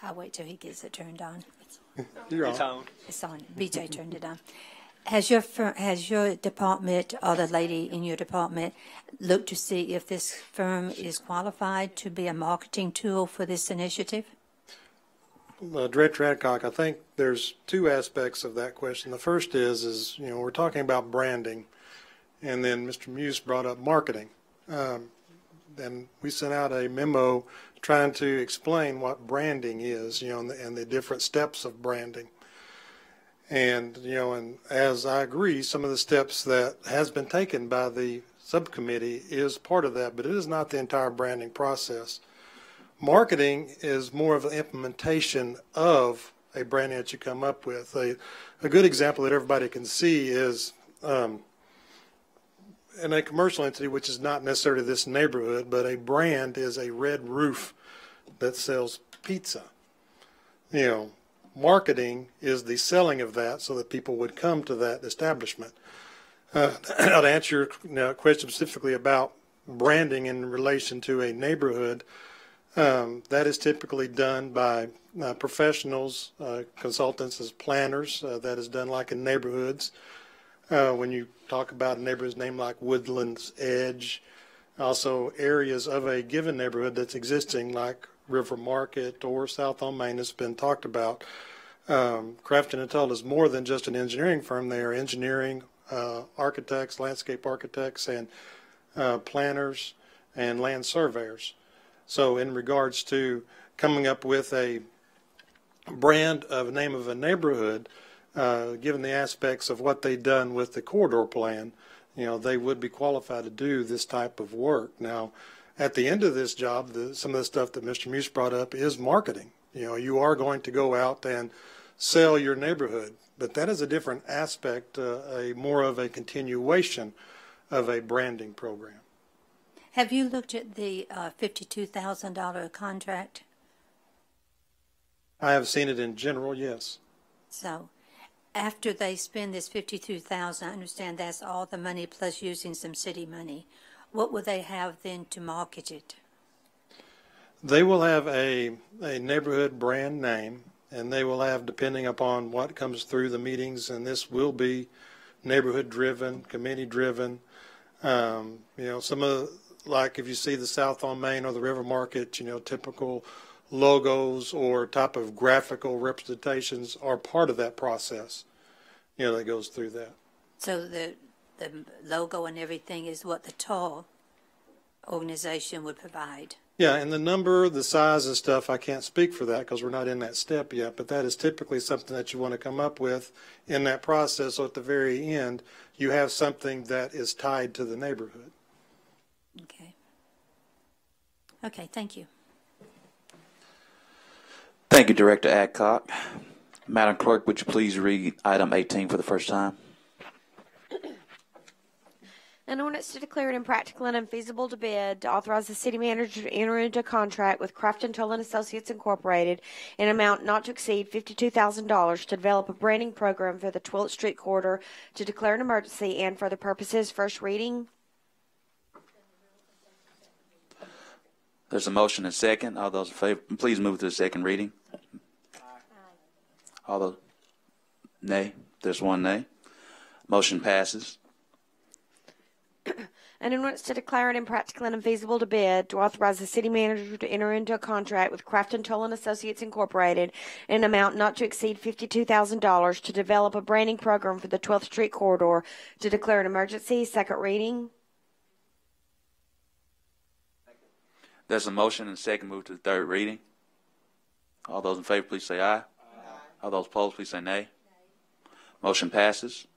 I'll wait till he gets it turned on. You're on. It's on. BJ turned it on. Has your department or the lady in your department looked to see if this firm is qualified to be a marketing tool for this initiative? Director Adcock, I think there's 2 aspects of that question. The first is we're talking about branding, and then Mr. Muse brought up marketing. And we sent out a memo trying to explain what branding is, and the different steps of branding. And, and as I agree, some of the steps that has been taken by the subcommittee is part of that, but it is not the entire branding process. Marketing is more of an implementation of a branding that you come up with. A good example that everybody can see is in a commercial entity, which is not necessarily this neighborhood, but a brand is a red roof that sells pizza. Marketing is the selling of that so that people would come to that establishment. Now, to answer your question specifically about branding in relation to a neighborhood, that is typically done by professionals, consultants as planners. That is done like in neighborhoods. When you talk about a neighborhood's name like Woodlands Edge, also areas of a given neighborhood that's existing like River Market or South on Main has been talked about. Crafton and Tull is more than just an engineering firm. They are engineering, architects, landscape architects, and planners and land surveyors. So in regards to coming up with a brand of name of a neighborhood, given the aspects of what they've done with the corridor plan, they would be qualified to do this type of work. Now, at the end of this job, some of the stuff that Mr. Muse brought up is marketing. You are going to go out and sell your neighborhood, but that is a different aspect, more of a continuation of a branding program. Have you looked at the $52,000 contract? I have seen it in general, yes. So after they spend this $52,000, I understand that's all the money plus using some city money. What will they have then to market it? They will have a neighborhood brand name, and they will have, depending upon what comes through the meetings, and this will be neighborhood-driven, committee-driven. Some of, like if you see the South on Main or the River Market, typical logos or type of graphical representations are part of that process, that goes through that. So the logo and everything is what the TAL organization would provide. Yeah, and the number, the size and stuff, I can't speak for that because we're not in that step yet, but that is typically something that you want to come up with in that process. So at the very end, you have something that is tied to the neighborhood. Okay. Okay, thank you. Thank you, Director Adcock. Madam Clerk, would you please read item 18 for the first time? An ordinance to declare it impractical and unfeasible to bid, to authorize the city manager to enter into a contract with Crafton Toll and Associates Incorporated in an amount not to exceed $52,000 to develop a branding program for the 12th Street corridor, to declare an emergency and for other purposes. First reading. There's a motion and second. All those in favor, please move to the second reading. All those nay. There's one nay. Motion passes. An ordinance to declare it impractical and unfeasible to bid, to authorize the city manager to enter into a contract with Crafton Toll and Associates Incorporated in an amount not to exceed $52,000 to develop a branding program for the 12th Street corridor, to declare an emergency. Second reading. There's a motion and second. Move to the third reading. All those in favor, please say aye. Aye. All those opposed, please say nay. Motion passes.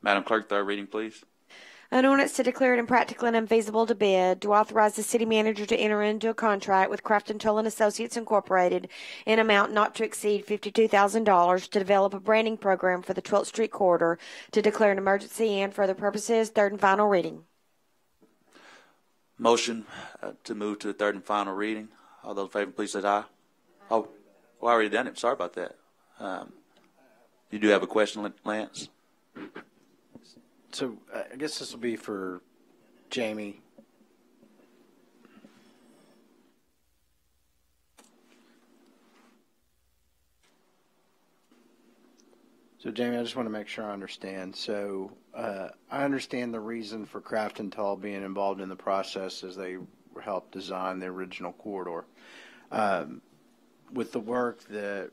Madam Clerk, third reading, please. An ordinance to declare it impractical and unfeasible to bid, to authorize the city manager to enter into a contract with Crafton Toll and Associates Incorporated in an amount not to exceed $52,000 to develop a branding program for the 12th Street corridor, to declare an emergency and for other purposes. Third and final reading. Motion to move to the third and final reading. All those in favor, please say aye. Oh, well, I already done it. Sorry about that. You do have a question, Lance? So I guess this will be for Jamie. So Jamie, I just want to make sure I understand. So I understand the reason for Crafton Toll being involved in the process is they helped design the original corridor. With the work that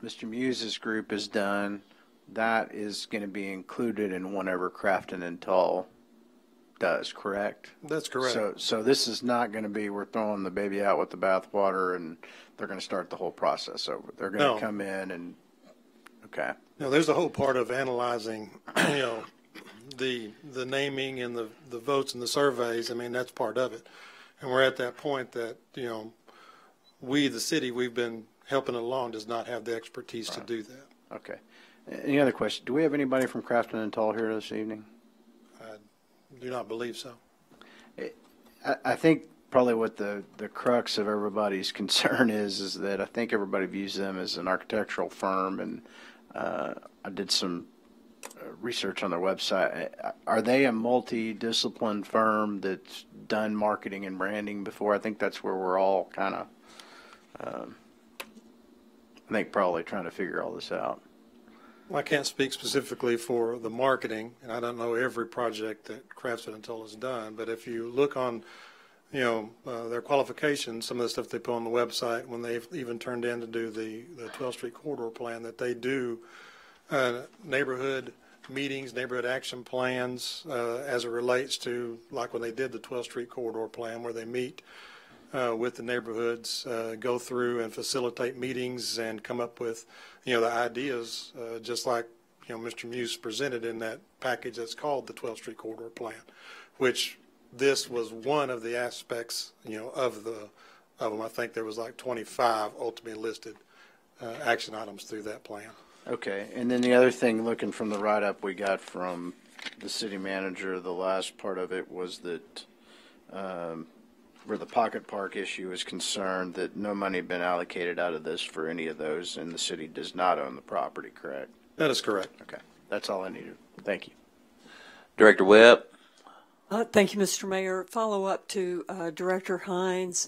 Mr. Muse's group has done, that is going to be included in whatever Crafton and Toll does, correct? That's correct. So this is not going to be we're throwing the baby out with the bathwater and they're going to start the whole process over. They're going to come in and okay. No, there's a whole part of analyzing, the naming and the votes and the surveys. I mean, that's part of it, and we're at that point that we, the city, we've been helping along, does not have the expertise to do that. Okay. Any other question? Do we have anybody from Crafton and Toll here this evening? I do not believe so. I think probably what the crux of everybody's concern is that I think everybody views them as an architectural firm, and I did some research on their website. Are they a multidisciplined firm that's done marketing and branding before? I think that's where we're all kind of, I think, probably trying to figure all this out. Well, I can't speak specifically for the marketing, and I don't know every project that Crafton and Toll has done, but if you look on, their qualifications, some of the stuff they put on the website when they've even turned in to do the 12th Street corridor plan, that they do neighborhood meetings, neighborhood action plans, as it relates to, like when they did the 12th Street Corridor Plan, where they meet with the neighborhoods, go through and facilitate meetings and come up with, the ideas, just like, Mr. Muse presented in that package that's called the 12th Street Corridor Plan, which this was one of the aspects, of them. I think there was like 25 ultimately listed action items through that plan. Okay, and then the other thing, looking from the write-up we got from the city manager, the last part of it was that where the pocket park issue is concerned, that no money had been allocated out of this for any of those, and the city does not own the property, correct? That is correct. Okay, that's all I needed. Thank you. Director Webb. Thank you, Mr. Mayor. Follow up to Director Hines.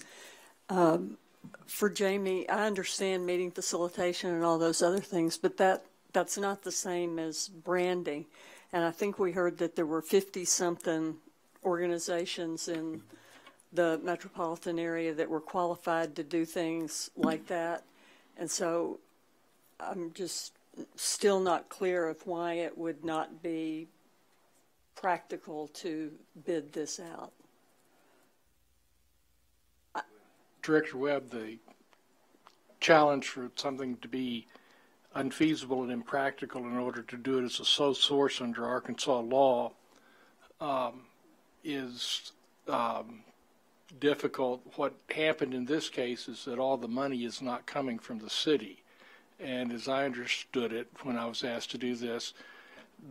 For Jamie, I understand meeting facilitation and all those other things, but that's not the same as branding. And I think we heard that there were 50-something organizations in the metropolitan area that were qualified to do things like that. And so I'm just still not clear of why it would not be practical to bid this out. Director Webb, the challenge for something to be unfeasible and impractical in order to do it as a sole source under Arkansas law is difficult. What happened in this case is that all the money is not coming from the city. And as I understood it when I was asked to do this,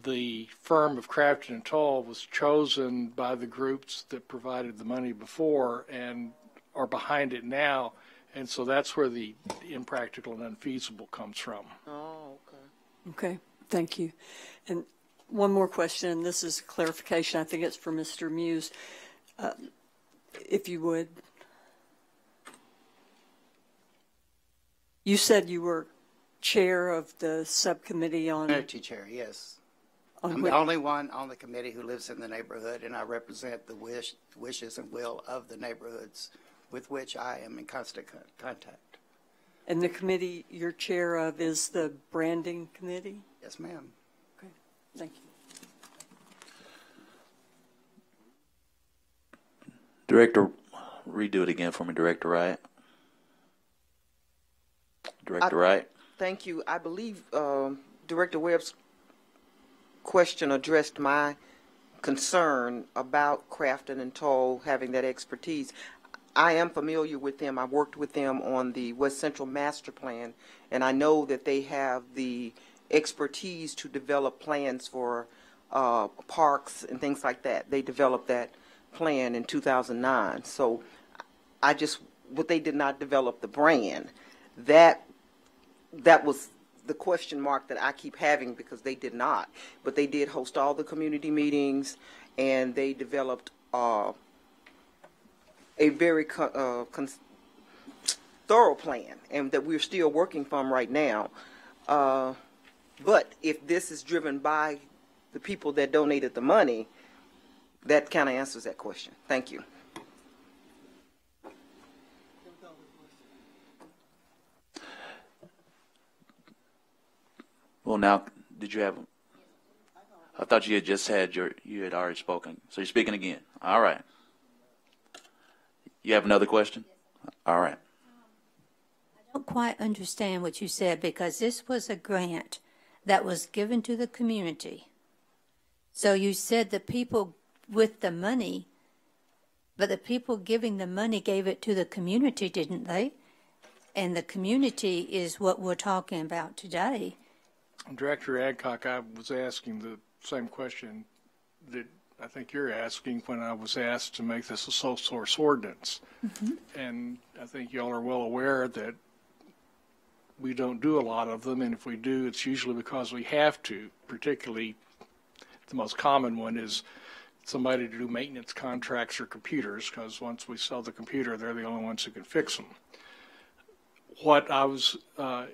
the firm of Crafton & Toll was chosen by the groups that provided the money before and are behind it now. And so that's where the impractical and unfeasible comes from. Oh, okay. Okay, thank you. And one more question, and this is clarification. I think it's for Mr. Muse. If you would. You said you were chair of the subcommittee on... Community chair, yes. I'm the only one on the committee who lives in the neighborhood, and I represent the wishes and will of the neighborhoods with which I am in constant contact. And the committee you're chair of is the branding committee? Yes, ma'am. Okay, thank you. Director, redo it again for me, Director Wright. Director Wright. Thank you. I believe Director Webb's question addressed my concern about Crafton & Toll having that expertise. I am familiar with them. I worked with them on the West Central Master Plan, and I know that they have the expertise to develop plans for parks and things like that. They developed that plan in 2009. So but they did not develop the brand. That was the question mark that I keep having, because they did not. But they did host all the community meetings, and they developed a very thorough plan, and that we're still working from right now. But if this is driven by the people that donated the money, that kind of answers that question. Thank you. Well, now, did you have? I thought you had just had you had already spoken. So you're speaking again. All right. You have another question? All right. I don't quite understand what you said, because this was a grant that was given to the community. So you said the people with the money, but the people giving the money gave it to the community, didn't they? And the community is what we're talking about today. Director Adcock, I was asking the same question that I think you're asking when I was asked to make this a sole source ordinance. Mm-hmm. And I think y'all are well aware that we don't do a lot of them, and if we do, it's usually because we have to. Particularly, the most common one is somebody to do maintenance contracts or computers, because once we sell the computer, they're the only ones who can fix them. What I was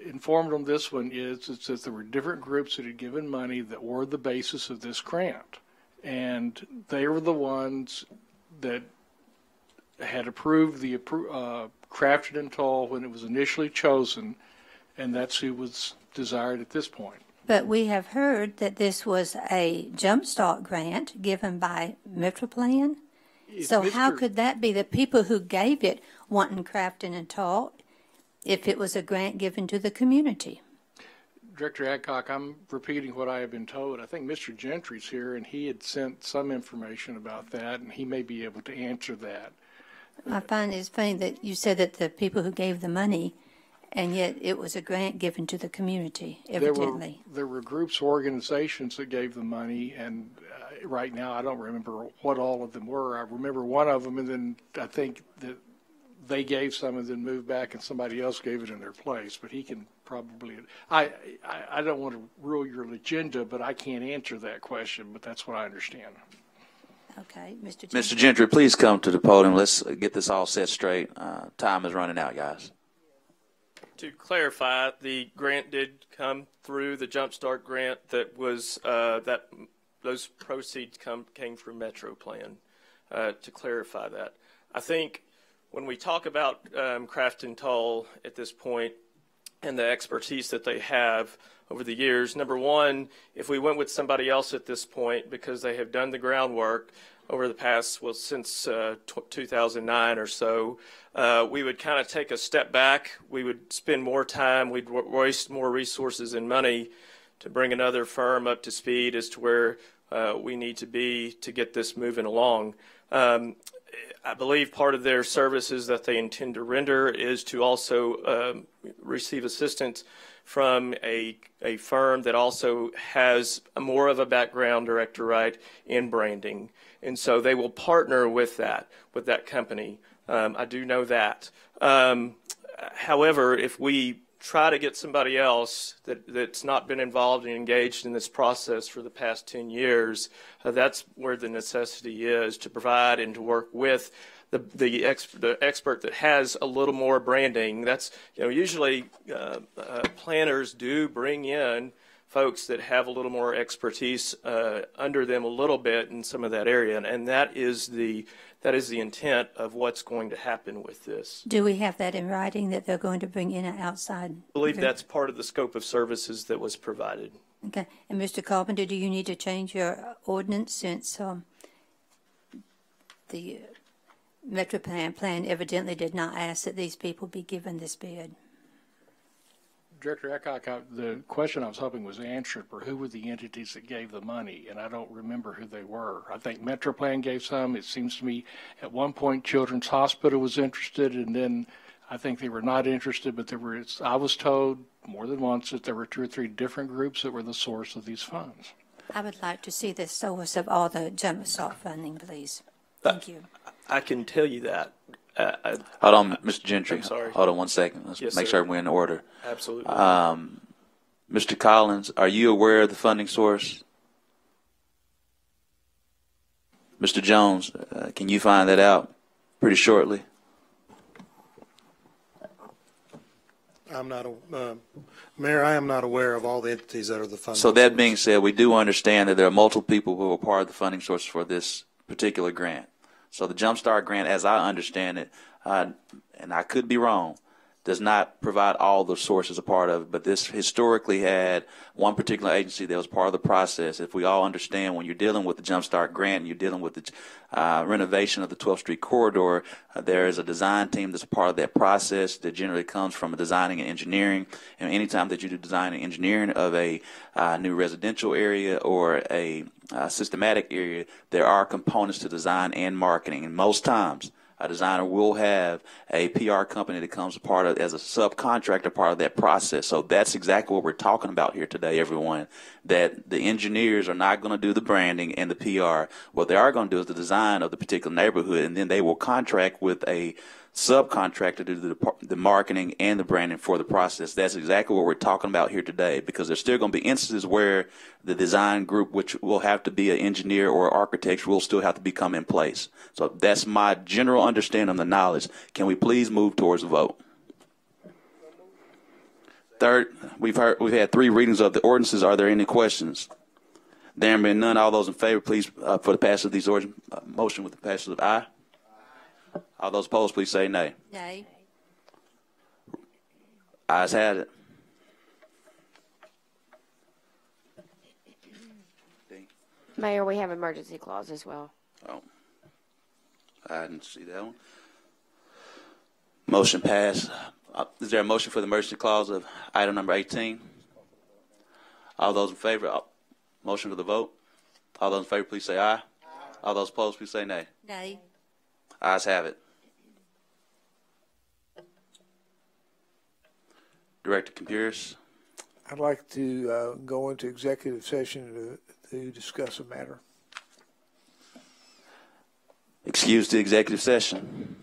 informed on this one is that there were different groups that had given money that were the basis of this grant. And they were the ones that had approved the Crafton & Toll when it was initially chosen, and that's who was desired at this point. But we have heard that this was a Jumpstart grant given by Metroplan. So how could that be? The people who gave it wanting Crafton and Toll if it was a grant given to the community? Director Adcock, I'm repeating what I have been told. I think Mr. Gentry's here, and he had sent some information about that, and he may be able to answer that. I find it's funny that you said that the people who gave the money, and yet it was a grant given to the community, evidently. There were groups, organizations that gave the money, and right now I don't remember what all of them were. I remember one of them, and then I think that they gave some and then moved back and somebody else gave it in their place. But he can probably, I don't want to rule your agenda, but I can't answer that question, but that's what I understand. Okay, Mr. Gentry. Mr. Gentry, please come to the podium. Let's get this all set straight. Time is running out, guys. To clarify, the grant did come through the Jumpstart grant that was those proceeds came from Metroplan. To clarify that, I think when we talk about Crafton Toll at this point and the expertise that they have over the years, number one, if we went with somebody else at this point because they have done the groundwork over the past, well, since 2009 or so, we would kind of take a step back. We would spend more time. We'd waste more resources and money to bring another firm up to speed as to where we need to be to get this moving along. I believe part of their services that they intend to render is to also receive assistance from a firm that also has more of a background, Director Wright, in branding. And so they will partner with that company. I do know that. However, if we try to get somebody else that's not been involved and engaged in this process for the past 10 years, that's where the necessity is to provide and to work with the expert that has a little more branding. That's, usually planners do bring in folks that have a little more expertise under them a little bit in some of that area, and that is the intent of what's going to happen with this. Do we have that in writing that they're going to bring in an outside? I believe that's part of the scope of services that was provided. Okay. And Mr. Carpenter, do you need to change your ordinance since the Metroplan evidently did not ask that these people be given this bid? Director Adcock, the question I was hoping was answered were who were the entities that gave the money, and I don't remember who they were. I think Metroplan gave some. It seems to me at one point Children's Hospital was interested, and then I think they were not interested, but I was told more than once that there were 2 or 3 different groups that were the source of these funds. I would like to see the source of all the Jumpstart funding, please. Thank you. I can tell you that. Hold on, Mr. Gentry. I'm sorry. Hold on 1 second. Let's make sure we're in order. Absolutely. Mr. Collins, are you aware of the funding source? Mr. Jones, can you find that out pretty shortly? I'm not, Mayor, I am not aware of all the entities that are the funding. So that being said, we do understand that there are multiple people who are part of the funding source for this particular grant. So the Jumpstart grant, as I understand it, and I could be wrong, does not provide all the sources a part of it, but this historically had one particular agency that was part of the process. If we all understand, when you're dealing with the Jumpstart grant and you're dealing with the renovation of the 12th Street corridor, there is a design team that's a part of that process that generally comes from designing and engineering. And anytime that you do design and engineering of a new residential area or a systematic area, there are components to design and marketing. And most times, a designer will have a PR company that comes part of as a subcontractor part of that process. So that's exactly what we're talking about here today, everyone, that the engineers are not going to do the branding and the PR. What they are going to do is the design of the particular neighborhood, and then they will contract with a subcontractor to do the marketing and the branding for the process. That's exactly what we're talking about here today, because there's still going to be instances where the design group, which will have to be an engineer or architect, will still have to become in place. So that's my general understanding of the knowledge. Can we please move towards a vote? Third, we've had 3 readings of the ordinances. Are there any questions? There being none, all those in favor, please, for the passage of these ordinances, motion with the passage of aye. All those opposed, please say nay. Nay. Ayes have it. Mayor, we have emergency clause as well. Oh, I didn't see that one. Motion passed. Is there a motion for the emergency clause of item number 18? All those in favor, motion for the vote. All those in favor, please say aye. All those opposed, please say nay. Nay. Ayes have it. Director Campuris. I'd like to go into executive session to discuss a matter. Excuse the executive session.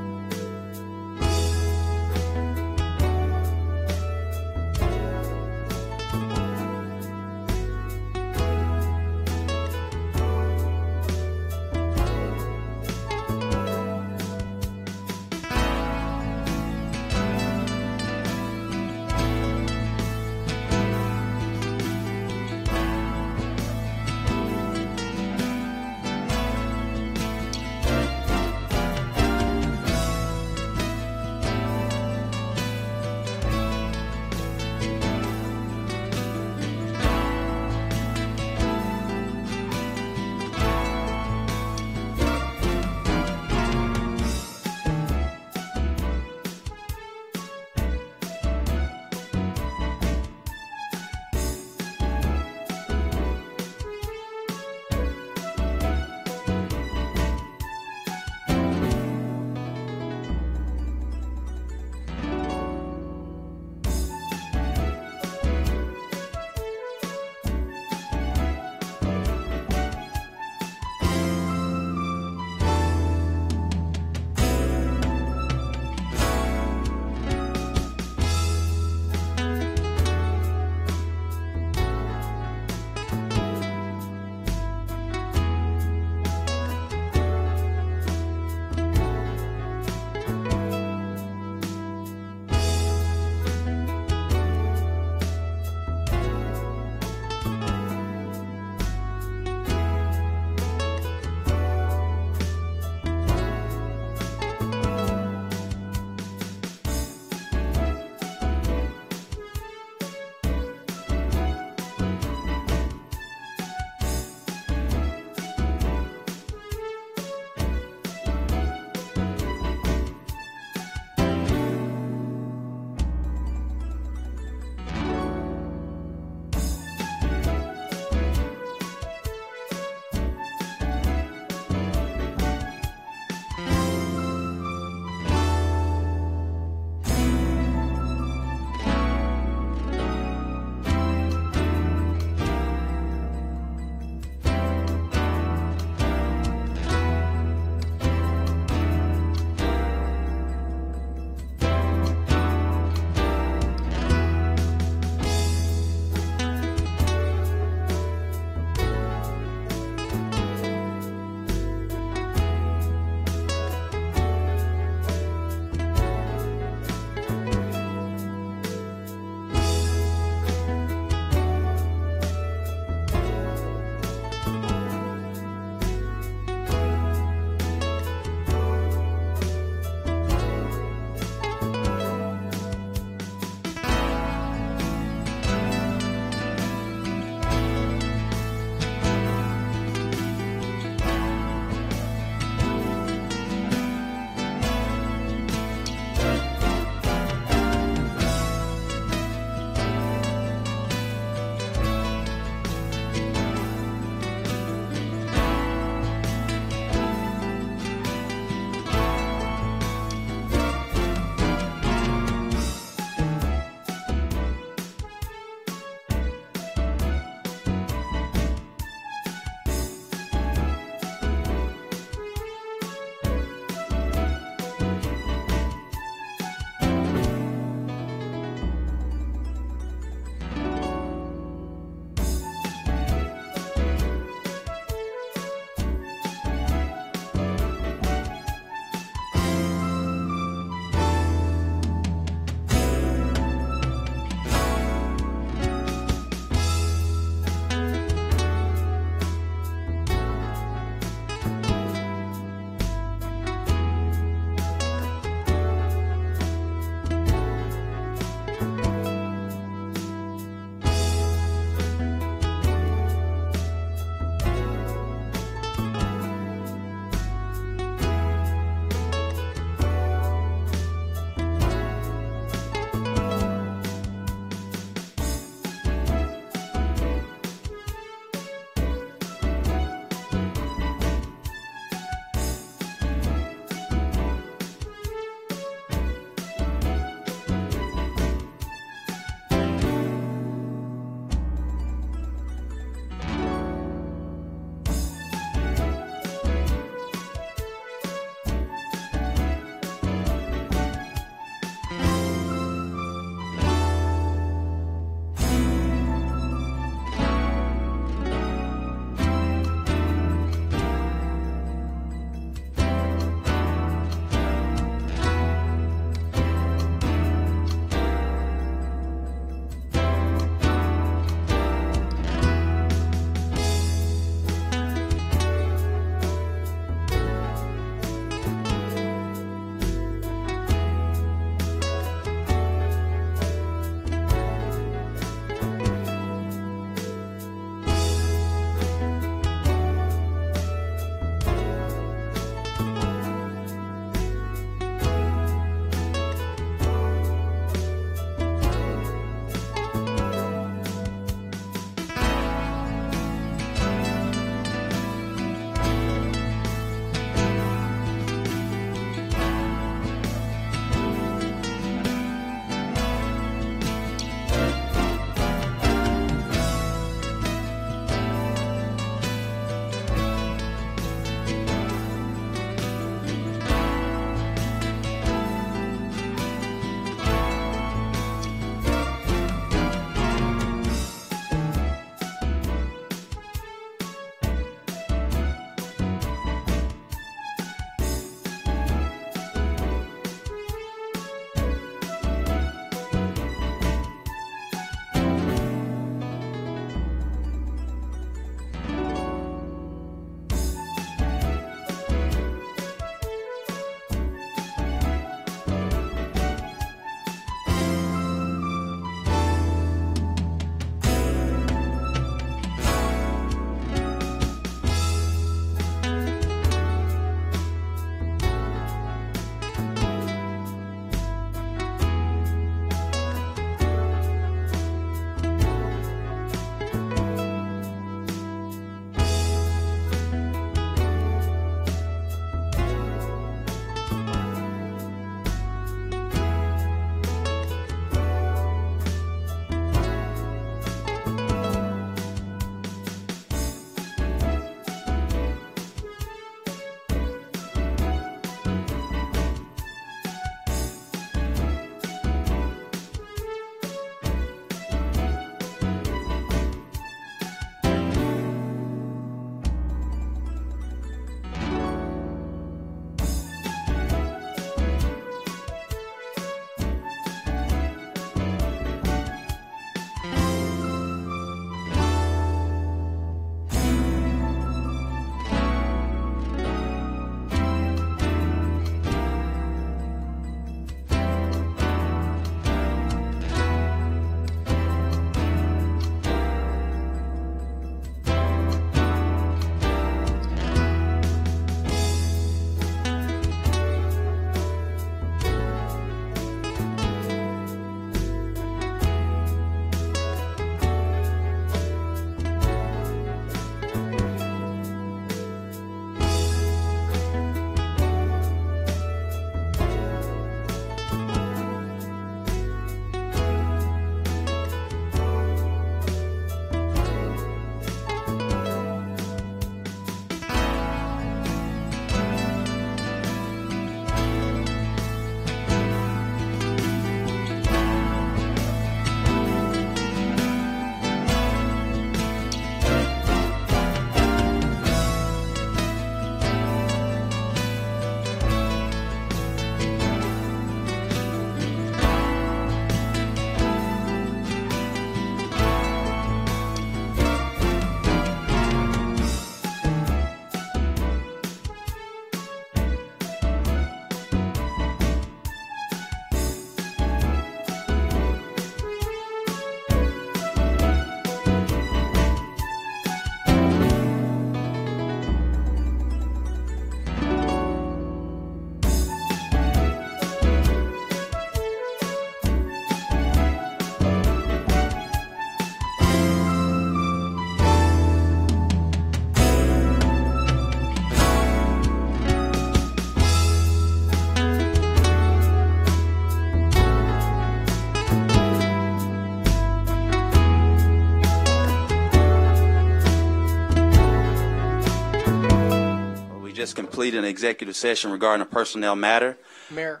just completed an executive session regarding a personnel matter. Mayor,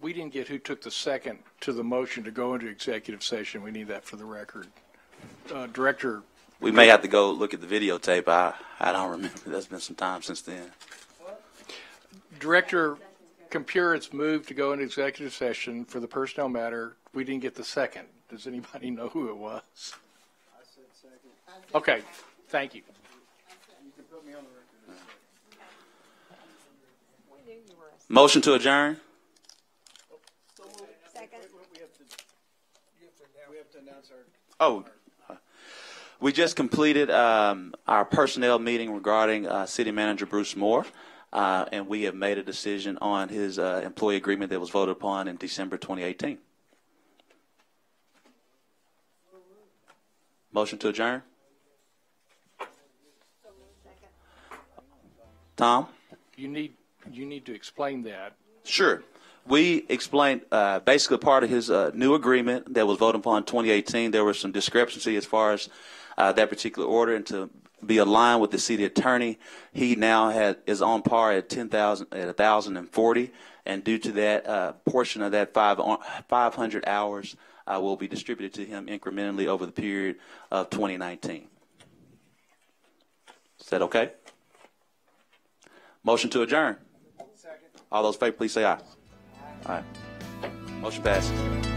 we didn't get who took the second to the motion to go into executive session. We need that for the record. Director. We may have to go look at the videotape. I don't remember. There's been some time since then. Director Compure's moved to go into executive session for the personnel matter. We didn't get the second. Does anybody know who it was? I said second. Okay, thank you. You can put me on the record. Motion to adjourn. Second. We have to announce our. Oh, we just completed our personnel meeting regarding City Manager Bruce Moore, and we have made a decision on his employee agreement that was voted upon in December 2018. Motion to adjourn. Tom? You need to explain that. Sure. We explained basically part of his new agreement that was voted upon in 2018. There was some discrepancy as far as that particular order, and to be aligned with the city attorney, he now is on par at 1,040, and due to that, portion of that 500 hours will be distributed to him incrementally over the period of 2019. Is that okay? Motion to adjourn. Second. All those in favor, please say aye. Aye. Motion passes.